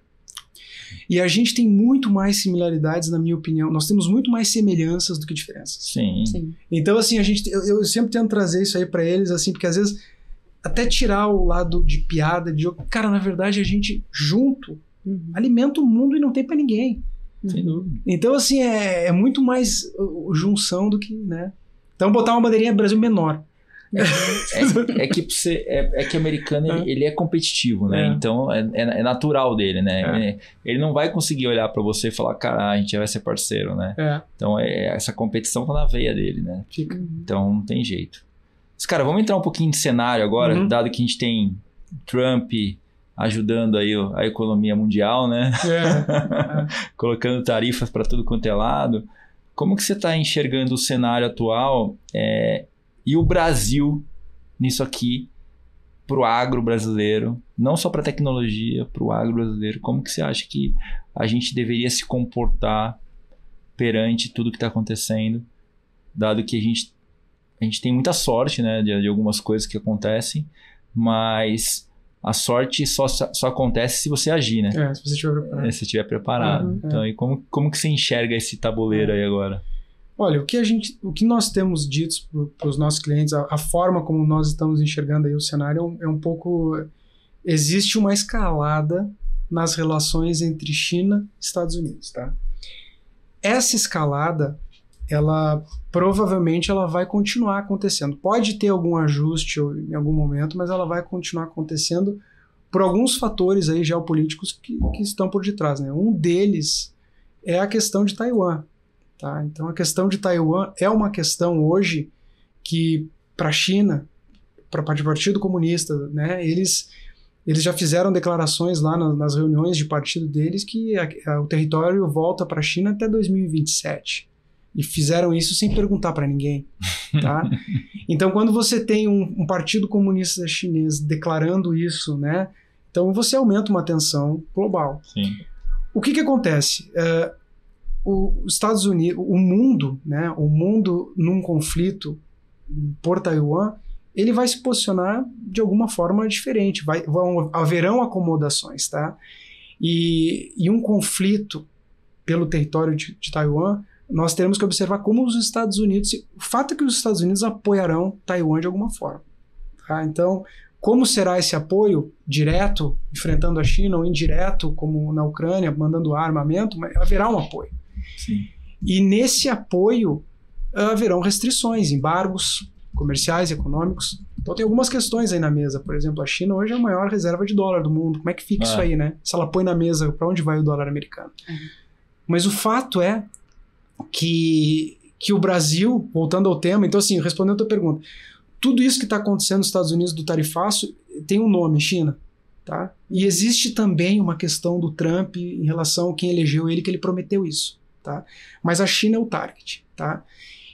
E a gente tem muito mais similaridades, na minha opinião. Nós temos muito mais semelhanças do que diferenças. Sim. Então, assim, eu sempre tento trazer isso aí pra eles, assim, porque às vezes até tirar o lado de piada, de cara, na verdade a gente junto alimenta o mundo e não tem pra ninguém. Sem dúvida. Então, assim, é muito mais junção do que, né? Então, botar uma bandeirinha Brasil menor. Que o americano ele é competitivo, né? Então é natural dele, né? Ele não vai conseguir olhar pra você e falar, cara, a gente vai ser parceiro, né? Então essa competição tá na veia dele, né? Fica. Então não tem jeito. Mas, cara, vamos entrar um pouquinho de cenário agora, dado que a gente tem Trump ajudando aí a economia mundial, né? Colocando tarifas para tudo quanto é lado. Como que você está enxergando o cenário atual e o Brasil nisso aqui para o agro brasileiro, não só para a tecnologia, para o agro brasileiro? Como que você acha que a gente deveria se comportar perante tudo que está acontecendo, dado que a gente tem muita sorte, né, de algumas coisas que acontecem, mas a sorte só acontece se você agir, né? Se você estiver preparado. Se estiver preparado. Então, e como que você enxerga esse tabuleiro aí agora? Olha, o que nós temos dito para os nossos clientes, a forma como nós estamos enxergando aí o cenário é um pouco... Existe uma escalada nas relações entre China e Estados Unidos, tá? Essa escalada, provavelmente ela vai continuar acontecendo. Pode ter algum ajuste em algum momento, mas ela vai continuar acontecendo por alguns fatores aí geopolíticos que estão por detrás, né? Um deles é a questão de Taiwan. Tá? Então a questão de Taiwan é uma questão hoje que para a China, para o Partido Comunista, né, eles já fizeram declarações lá nas reuniões de partido deles que o território volta para a China até 2027. E fizeram isso sem perguntar para ninguém. Tá? Então quando você tem um Partido Comunista Chinês declarando isso, né, então você aumenta uma tensão global. Sim. O que acontece? Os Estados Unidos, o mundo num conflito por Taiwan, ele vai se posicionar de alguma forma diferente, haverão acomodações, tá? E um conflito pelo território de Taiwan, nós teremos que observar como os Estados Unidos, o fato é que os Estados Unidos apoiarão Taiwan de alguma forma, tá? Então, como será esse apoio direto, enfrentando a China, ou indireto, como na Ucrânia, mandando armamento, mas haverá um apoio. Sim. E nesse apoio haverão restrições, embargos comerciais, econômicos. Então tem algumas questões aí na mesa. Por exemplo, a China hoje é a maior reserva de dólar do mundo. Como é que fica isso aí, né? Se ela põe na mesa, para onde vai o dólar americano? Mas o fato é que o Brasil, voltando ao tema, então assim, respondendo a tua pergunta, tudo isso que está acontecendo nos Estados Unidos do tarifaço tem um nome, China. Tá? E existe também uma questão do Trump em relação a quem elegeu ele, que ele prometeu isso. Tá? Mas a China é o target. Tá?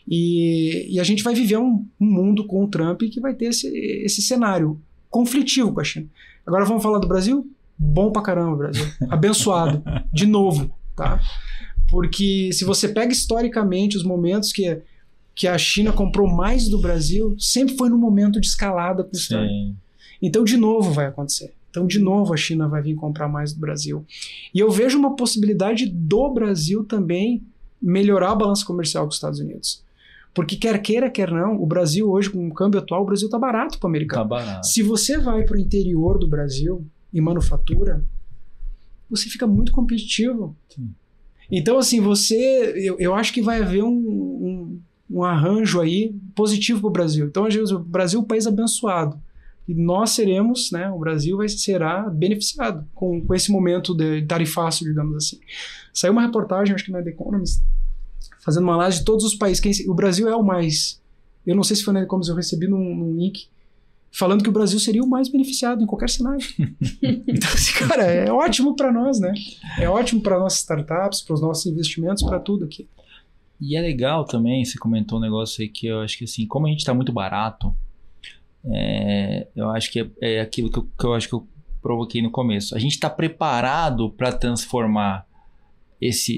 E a gente vai viver um mundo com o Trump que vai ter esse cenário conflitivo com a China. Agora vamos falar do Brasil? Bom pra caramba, Brasil. Abençoado. De novo. Tá? Porque se você pega historicamente os momentos que a China comprou mais do Brasil, sempre foi no momento de escalada com o Trump. Então, de novo vai acontecer. Então, de novo, a China vai vir comprar mais do Brasil. E eu vejo uma possibilidade do Brasil também melhorar a balança comercial com os Estados Unidos. Porque quer queira, quer não, o Brasil hoje, com o câmbio atual, o Brasil está barato para o americano. Tá barato. Se você vai para o interior do Brasil e manufatura, você fica muito competitivo. Sim. Então, assim, eu acho que vai haver um arranjo aí positivo para o Brasil. Então, o Brasil é um país abençoado. E nós seremos, né, o Brasil será beneficiado com esse momento de tarifaço, digamos assim. Saiu uma reportagem, acho que na The Economist, fazendo uma análise de todos os países. O Brasil é o mais... Eu não sei se foi na The Economist, eu recebi num link falando que o Brasil seria o mais beneficiado em qualquer cenário. Então, assim, cara, é ótimo para nós, né? É ótimo para nossas startups, para os nossos investimentos, para tudo aqui. E é legal também, você comentou um negócio aí que eu acho que assim, como a gente está muito barato, eu acho que é aquilo que eu acho que eu provoquei no começo. A gente está preparado para transformar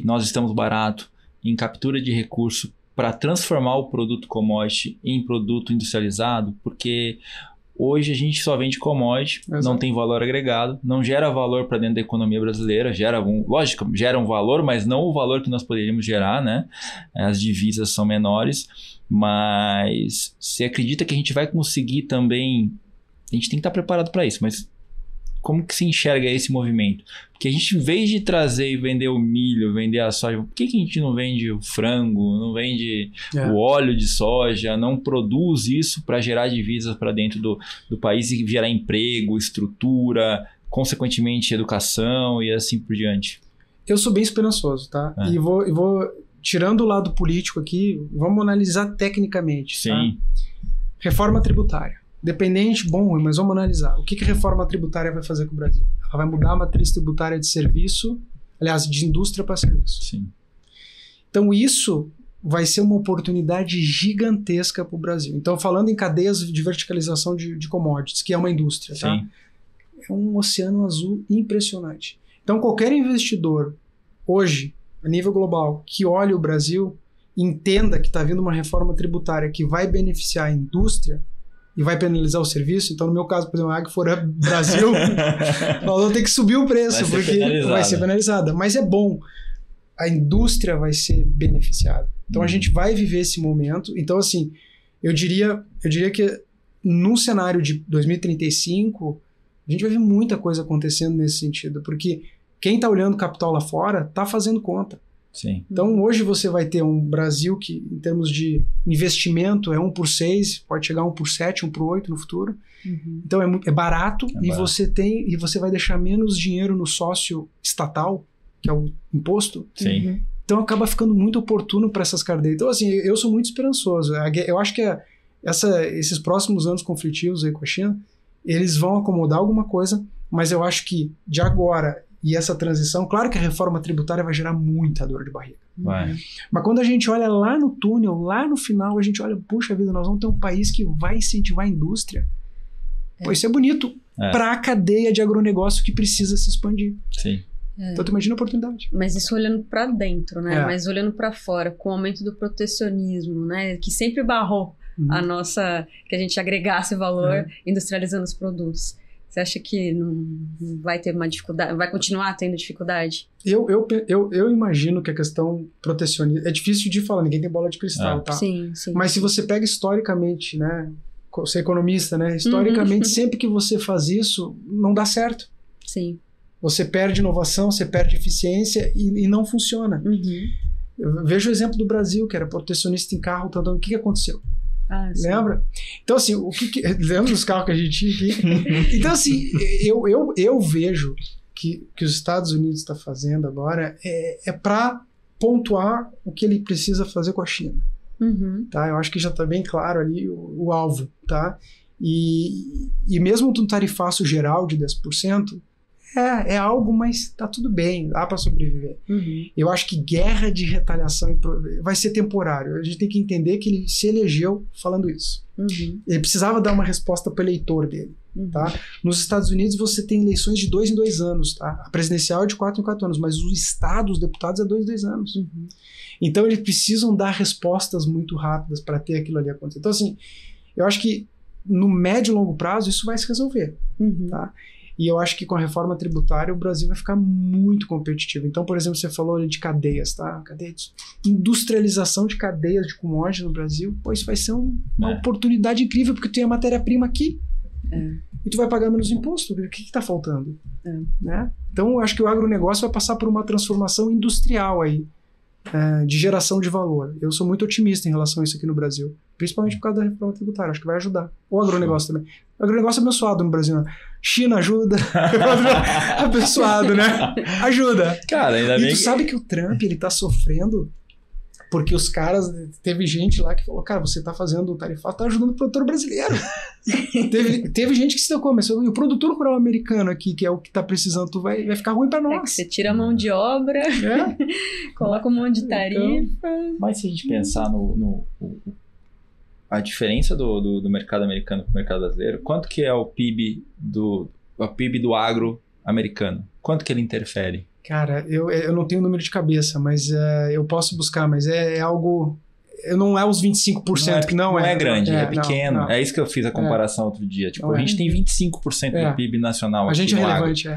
nós estamos barato em captura de recurso para transformar o produto commodity em produto industrializado, porque hoje a gente só vende commodity, não tem valor agregado, não gera valor para dentro da economia brasileira, lógico, gera um valor, mas não o valor que nós poderíamos gerar, né? As divisas são menores, mas você acredita que a gente vai conseguir também, a gente tem que estar preparado para isso, mas como que se enxerga esse movimento? Porque a gente, em vez de trazer e vender o milho, vender a soja, por que a gente não vende o frango, não vende o óleo de soja, não produz isso para gerar divisas para dentro do país e gerar emprego, estrutura, consequentemente educação e assim por diante? Eu sou bem esperançoso, tá? E vou tirando o lado político aqui, vamos analisar tecnicamente. Sim. Tá? Reforma tributária. Dependente, bom, ruim, mas vamos analisar. O que a reforma tributária vai fazer com o Brasil? Ela vai mudar a matriz tributária de serviço, aliás, de indústria para serviço. Sim. Então isso vai ser uma oportunidade gigantesca para o Brasil. Então, falando em cadeias de verticalização de commodities, que é uma indústria, tá? É um oceano azul impressionante. Então, qualquer investidor hoje, a nível global, que olhe o Brasil, entenda que está vindo uma reforma tributária que vai beneficiar a indústria e vai penalizar o serviço. Então, no meu caso, por exemplo, a Agfora Brasil, nós vamos ter que subir o preço, porque vai ser penalizada. Mas é bom. A indústria vai ser beneficiada. Então, a gente vai viver esse momento. Então, assim, eu diria que num cenário de 2035, a gente vai ver muita coisa acontecendo nesse sentido, porque quem está olhando capital lá fora está fazendo conta. Sim. Então, hoje você vai ter um Brasil que, em termos de investimento, é 1 por 6, pode chegar a 1 por 7, 1 por 8 no futuro. Então, é barato, e você vai deixar menos dinheiro no sócio estatal, que é o imposto. Sim. Então, acaba ficando muito oportuno para essas cadeias. Então, assim, eu sou muito esperançoso. Eu acho que esses próximos anos conflitivos aí com a China, eles vão acomodar alguma coisa, mas eu acho que de agora e essa transição, claro que a reforma tributária vai gerar muita dor de barriga. Mas quando a gente olha lá no túnel, lá no final, a gente olha, puxa vida, nós vamos ter um país que vai incentivar a indústria. Pô, isso é bonito para a cadeia de agronegócio que precisa se expandir. Sim. Então, tu imagina a oportunidade. Mas isso olhando para dentro, né? Mas olhando para fora, com o aumento do protecionismo, né? Que sempre barrou a nossa... que a gente agregasse valor industrializando os produtos. Você acha que não vai ter uma dificuldade, vai continuar tendo dificuldade? Eu imagino que a questão protecionista... É difícil de falar, ninguém tem bola de cristal, tá? Sim. Mas se você pega historicamente, né? Você é economista, né? Historicamente, sempre que você faz isso, não dá certo. Sim. Você perde inovação, você perde eficiência e não funciona. Eu vejo o exemplo do Brasil, que era protecionista em carro, o que aconteceu? Lembra? Então, assim, lembra dos carros que a gente tinha aqui? Então, assim, eu vejo que os Estados Unidos está fazendo agora é para pontuar o que ele precisa fazer com a China. Tá? Eu acho que já está bem claro ali o alvo. Tá? E mesmo um tarifaço geral de 10%, é algo, mas tá tudo bem, dá para sobreviver. Eu acho que guerra de retaliação vai ser temporário. A gente tem que entender que ele se elegeu falando isso. Ele precisava dar uma resposta para o eleitor dele. Tá? Nos Estados Unidos você tem eleições de 2 em 2 anos. Tá? A presidencial é de 4 em 4 anos, mas os estados, os deputados é 2 em 2 anos. Então eles precisam dar respostas muito rápidas para ter aquilo ali acontecer. Então, assim, eu acho que no médio e longo prazo isso vai se resolver. Tá? E eu acho que com a reforma tributária o Brasil vai ficar muito competitivo. Então, por exemplo, você falou ali de cadeias, tá? Industrialização de cadeias de commodities no Brasil, pô, isso vai ser uma oportunidade incrível, porque tu tem a matéria-prima aqui e tu vai pagar menos imposto. O que está faltando? Né? Então, eu acho que o agronegócio vai passar por uma transformação industrial aí, de geração de valor. Eu sou muito otimista em relação a isso aqui no Brasil, principalmente por causa da reforma tributária. Acho que vai ajudar. O agronegócio também. O agronegócio é abençoado no Brasil, né? China ajuda. Abençoado, né? Ajuda. Cara, ainda bem tu sabe que o Trump, ele tá sofrendo Porque os caras, teve gente lá que falou, cara, você tá fazendo o tarifário, tá ajudando o produtor brasileiro. teve gente que se deu conta, mas o produtor rural americano aqui, que é o que tá precisando, tu vai ficar ruim pra nós. Que você tira a mão de obra, coloca um monte de tarifa. Então, mas se a gente pensar a diferença do mercado americano pro mercado brasileiro, quanto que é o PIB do agro americano? Quanto que ele interfere? Cara, eu não tenho o número de cabeça, mas eu posso buscar, mas é algo... Não é os 25%, não é grande, é pequeno. Não. É isso que eu fiz a comparação outro dia. Tipo, a gente tem 25% do PIB nacional aqui. A gente é relevante,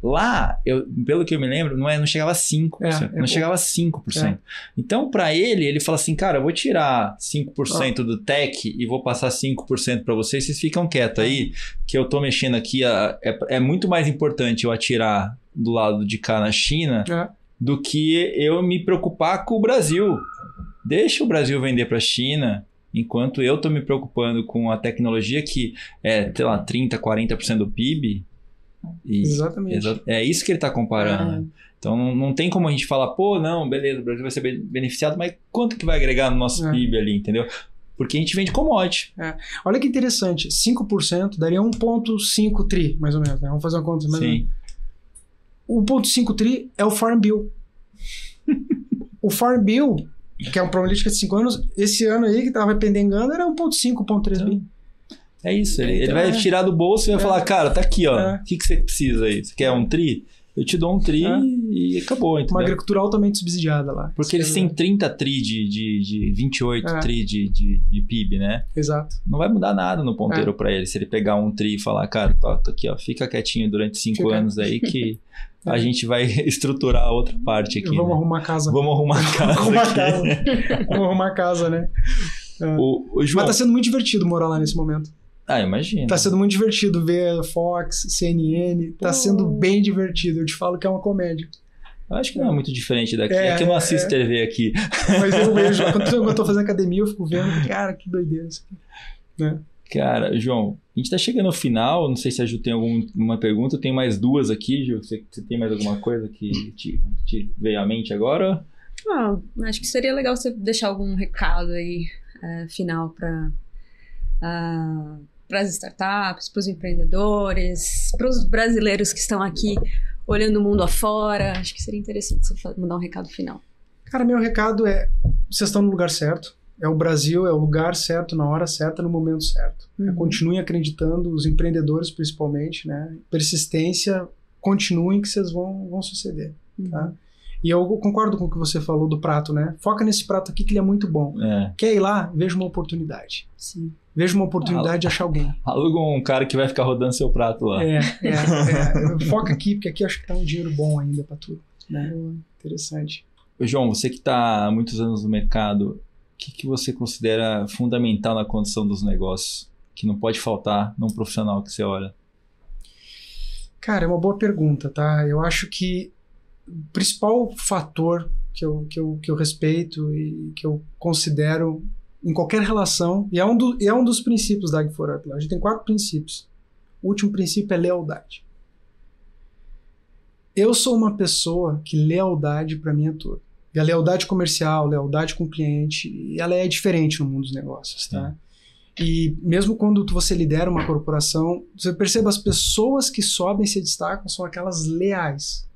Lá, pelo que eu me lembro, não chegava a 5%. Não chegava a 5%. Então, para ele fala assim, cara, eu vou tirar 5% do tech e vou passar 5% para vocês ficam quietos aí, que eu tô mexendo aqui. É muito mais importante eu atirar do lado de cá na China do que eu me preocupar com o Brasil. Deixa o Brasil vender para a China, enquanto eu tô me preocupando com a tecnologia que é, sei lá, 30%, 40% do PIB. Exatamente. É isso que ele está comparando. Né? Então não tem como a gente falar, pô, não, beleza, o Brasil vai ser beneficiado, mas quanto que vai agregar no nosso PIB ali, entendeu? Porque a gente vende commodity. Olha que interessante, 5% daria 1,5 tri, mais ou menos, né? Vamos fazer uma conta. Sim. 1,5 tri é o Farm Bill. O Farm Bill, que é uma política de 5 anos, esse ano aí que estava pendengando era 1,5, 1,3 bi. É isso, ele vai tirar do bolso e vai falar, cara, tá aqui, ó, o que você precisa aí? Você quer um tri? Eu te dou um tri e acabou, entendeu? Uma agricultura altamente subsidiada lá. Porque eles têm 30 tri de 28 tri de PIB, né? Exato. Não vai mudar nada no ponteiro pra ele, se ele pegar um tri e falar, cara, tá aqui, ó, fica quietinho durante 5 anos aí que a gente vai estruturar a outra parte aqui. Vamos arrumar casa. Vamos arrumar casa. Vamos arrumar casa, né? O João... Mas tá sendo muito divertido morar lá nesse momento. Imagina. Tá sendo muito divertido ver Fox, CNN, tá sendo bem divertido. Eu te falo que é uma comédia. Eu acho que não é muito diferente daqui. É que eu não assisto TV aqui. Mas eu vejo, quando eu tô fazendo academia, eu fico vendo, cara, que doideira isso aqui. Né? Cara, João, a gente tá chegando ao final, não sei se a Ju tem alguma pergunta, eu tenho mais 2 aqui, Ju, você tem mais alguma coisa que te veio à mente agora? Não, acho que seria legal você deixar algum recado aí, final para as startups, para os empreendedores, para os brasileiros que estão aqui olhando o mundo afora. Acho que seria interessante você mandar um recado final. Cara, meu recado é, vocês estão no lugar certo. É o Brasil, é o lugar certo, na hora certa, no momento certo. Continuem acreditando, os empreendedores principalmente, né? Persistência, continuem que vocês vão suceder. Tá? E eu concordo com o que você falou do prato, né? Foca nesse prato aqui que ele é muito bom. Quer ir lá? Veja uma oportunidade. Sim. Veja uma oportunidade de achar alguém. Aluga um cara que vai ficar rodando seu prato lá. Foca aqui, porque aqui acho que tá um dinheiro bom ainda para tudo. Né? Interessante. João, você que está há muitos anos no mercado, o que você considera fundamental na condução dos negócios? Que não pode faltar num profissional que você olha? Cara, é uma boa pergunta, tá? Eu acho que o principal fator que eu respeito e que eu considero em qualquer relação, e é um dos princípios da Ag4Up. A gente tem 4 princípios. O último princípio é lealdade. Eu sou uma pessoa que lealdade para mim é tudo. E a lealdade comercial, lealdade com o cliente, ela é diferente no mundo dos negócios, tá? E mesmo quando você lidera uma corporação, você percebe as pessoas que sobem e se destacam são aquelas leais.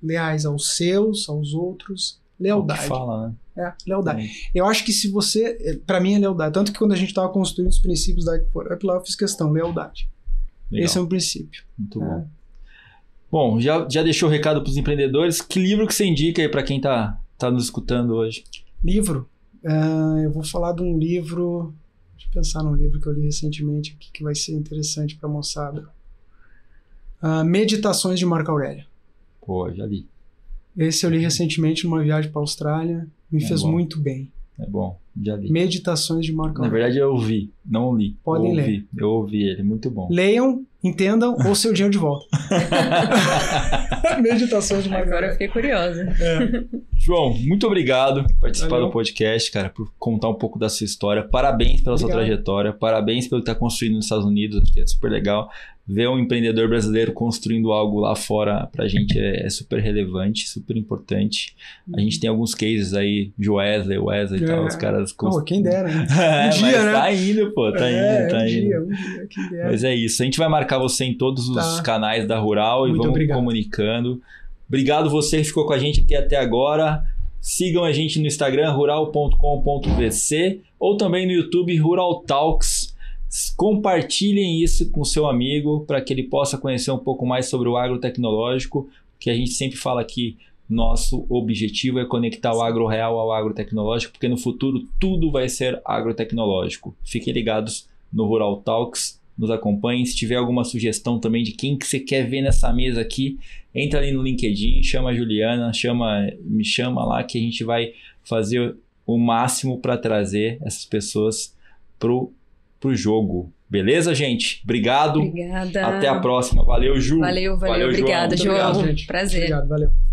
Leais aos seus, aos outros. Lealdade. O que fala, né? Lealdade. Eu acho que se você... Para mim é lealdade. Tanto que quando a gente estava construindo os princípios da Ag4Up, lá eu fiz questão, lealdade. Legal. Esse é um princípio. Muito bom. Bom, já deixou o recado para os empreendedores. Que livro que você indica aí para quem tá nos escutando hoje? Livro? Eu vou falar de um livro... Deixa eu pensar num livro que eu li recentemente aqui que vai ser interessante para a moçada. Meditações de Marco Aurélio. Pô, já li. Esse eu li recentemente numa viagem para a Austrália. Me fez muito bem. É bom, já li. Meditações de Marco Aurélio. Na verdade eu ouvi, não li. Podem ler. Eu ouvi ele, muito bom. Leiam, entendam ou seu dinheiro de volta. Meditações de Marco Aurélio. Agora eu fiquei curiosa. João, muito obrigado por participar Valeu. do podcast, cara, por contar um pouco da sua história. Parabéns pela sua trajetória, parabéns pelo que está construindo nos Estados Unidos, acho que é super legal. Ver um empreendedor brasileiro construindo algo lá fora pra gente é super relevante, super importante. A gente tem alguns cases aí, Wesley e tal, os caras... Quem dera, né? Dia, mas né? Tá indo, pô, tá indo. Um dia, quem dera. Mas é isso, a gente vai marcar você em todos os canais da Rural e vamos comunicando. Obrigado você que ficou com a gente aqui até agora. Sigam a gente no Instagram, rural.com.vc, ou também no YouTube, Rural Talks. Compartilhem isso com o seu amigo para que ele possa conhecer um pouco mais sobre o agrotecnológico, que a gente sempre fala aqui, nosso objetivo é conectar o agro real ao agrotecnológico, porque no futuro tudo vai ser agrotecnológico. Fiquem ligados no Rural Talks, nos acompanhem. Se tiver alguma sugestão também de quem que você quer ver nessa mesa aqui, entra ali no LinkedIn, chama a Juliana, me chama lá que a gente vai fazer o máximo para trazer essas pessoas pro jogo. Beleza, gente? Obrigado. Obrigada. Até a próxima. Valeu, Ju. Valeu. Obrigada, João. Obrigado, gente. Prazer. Obrigado, valeu.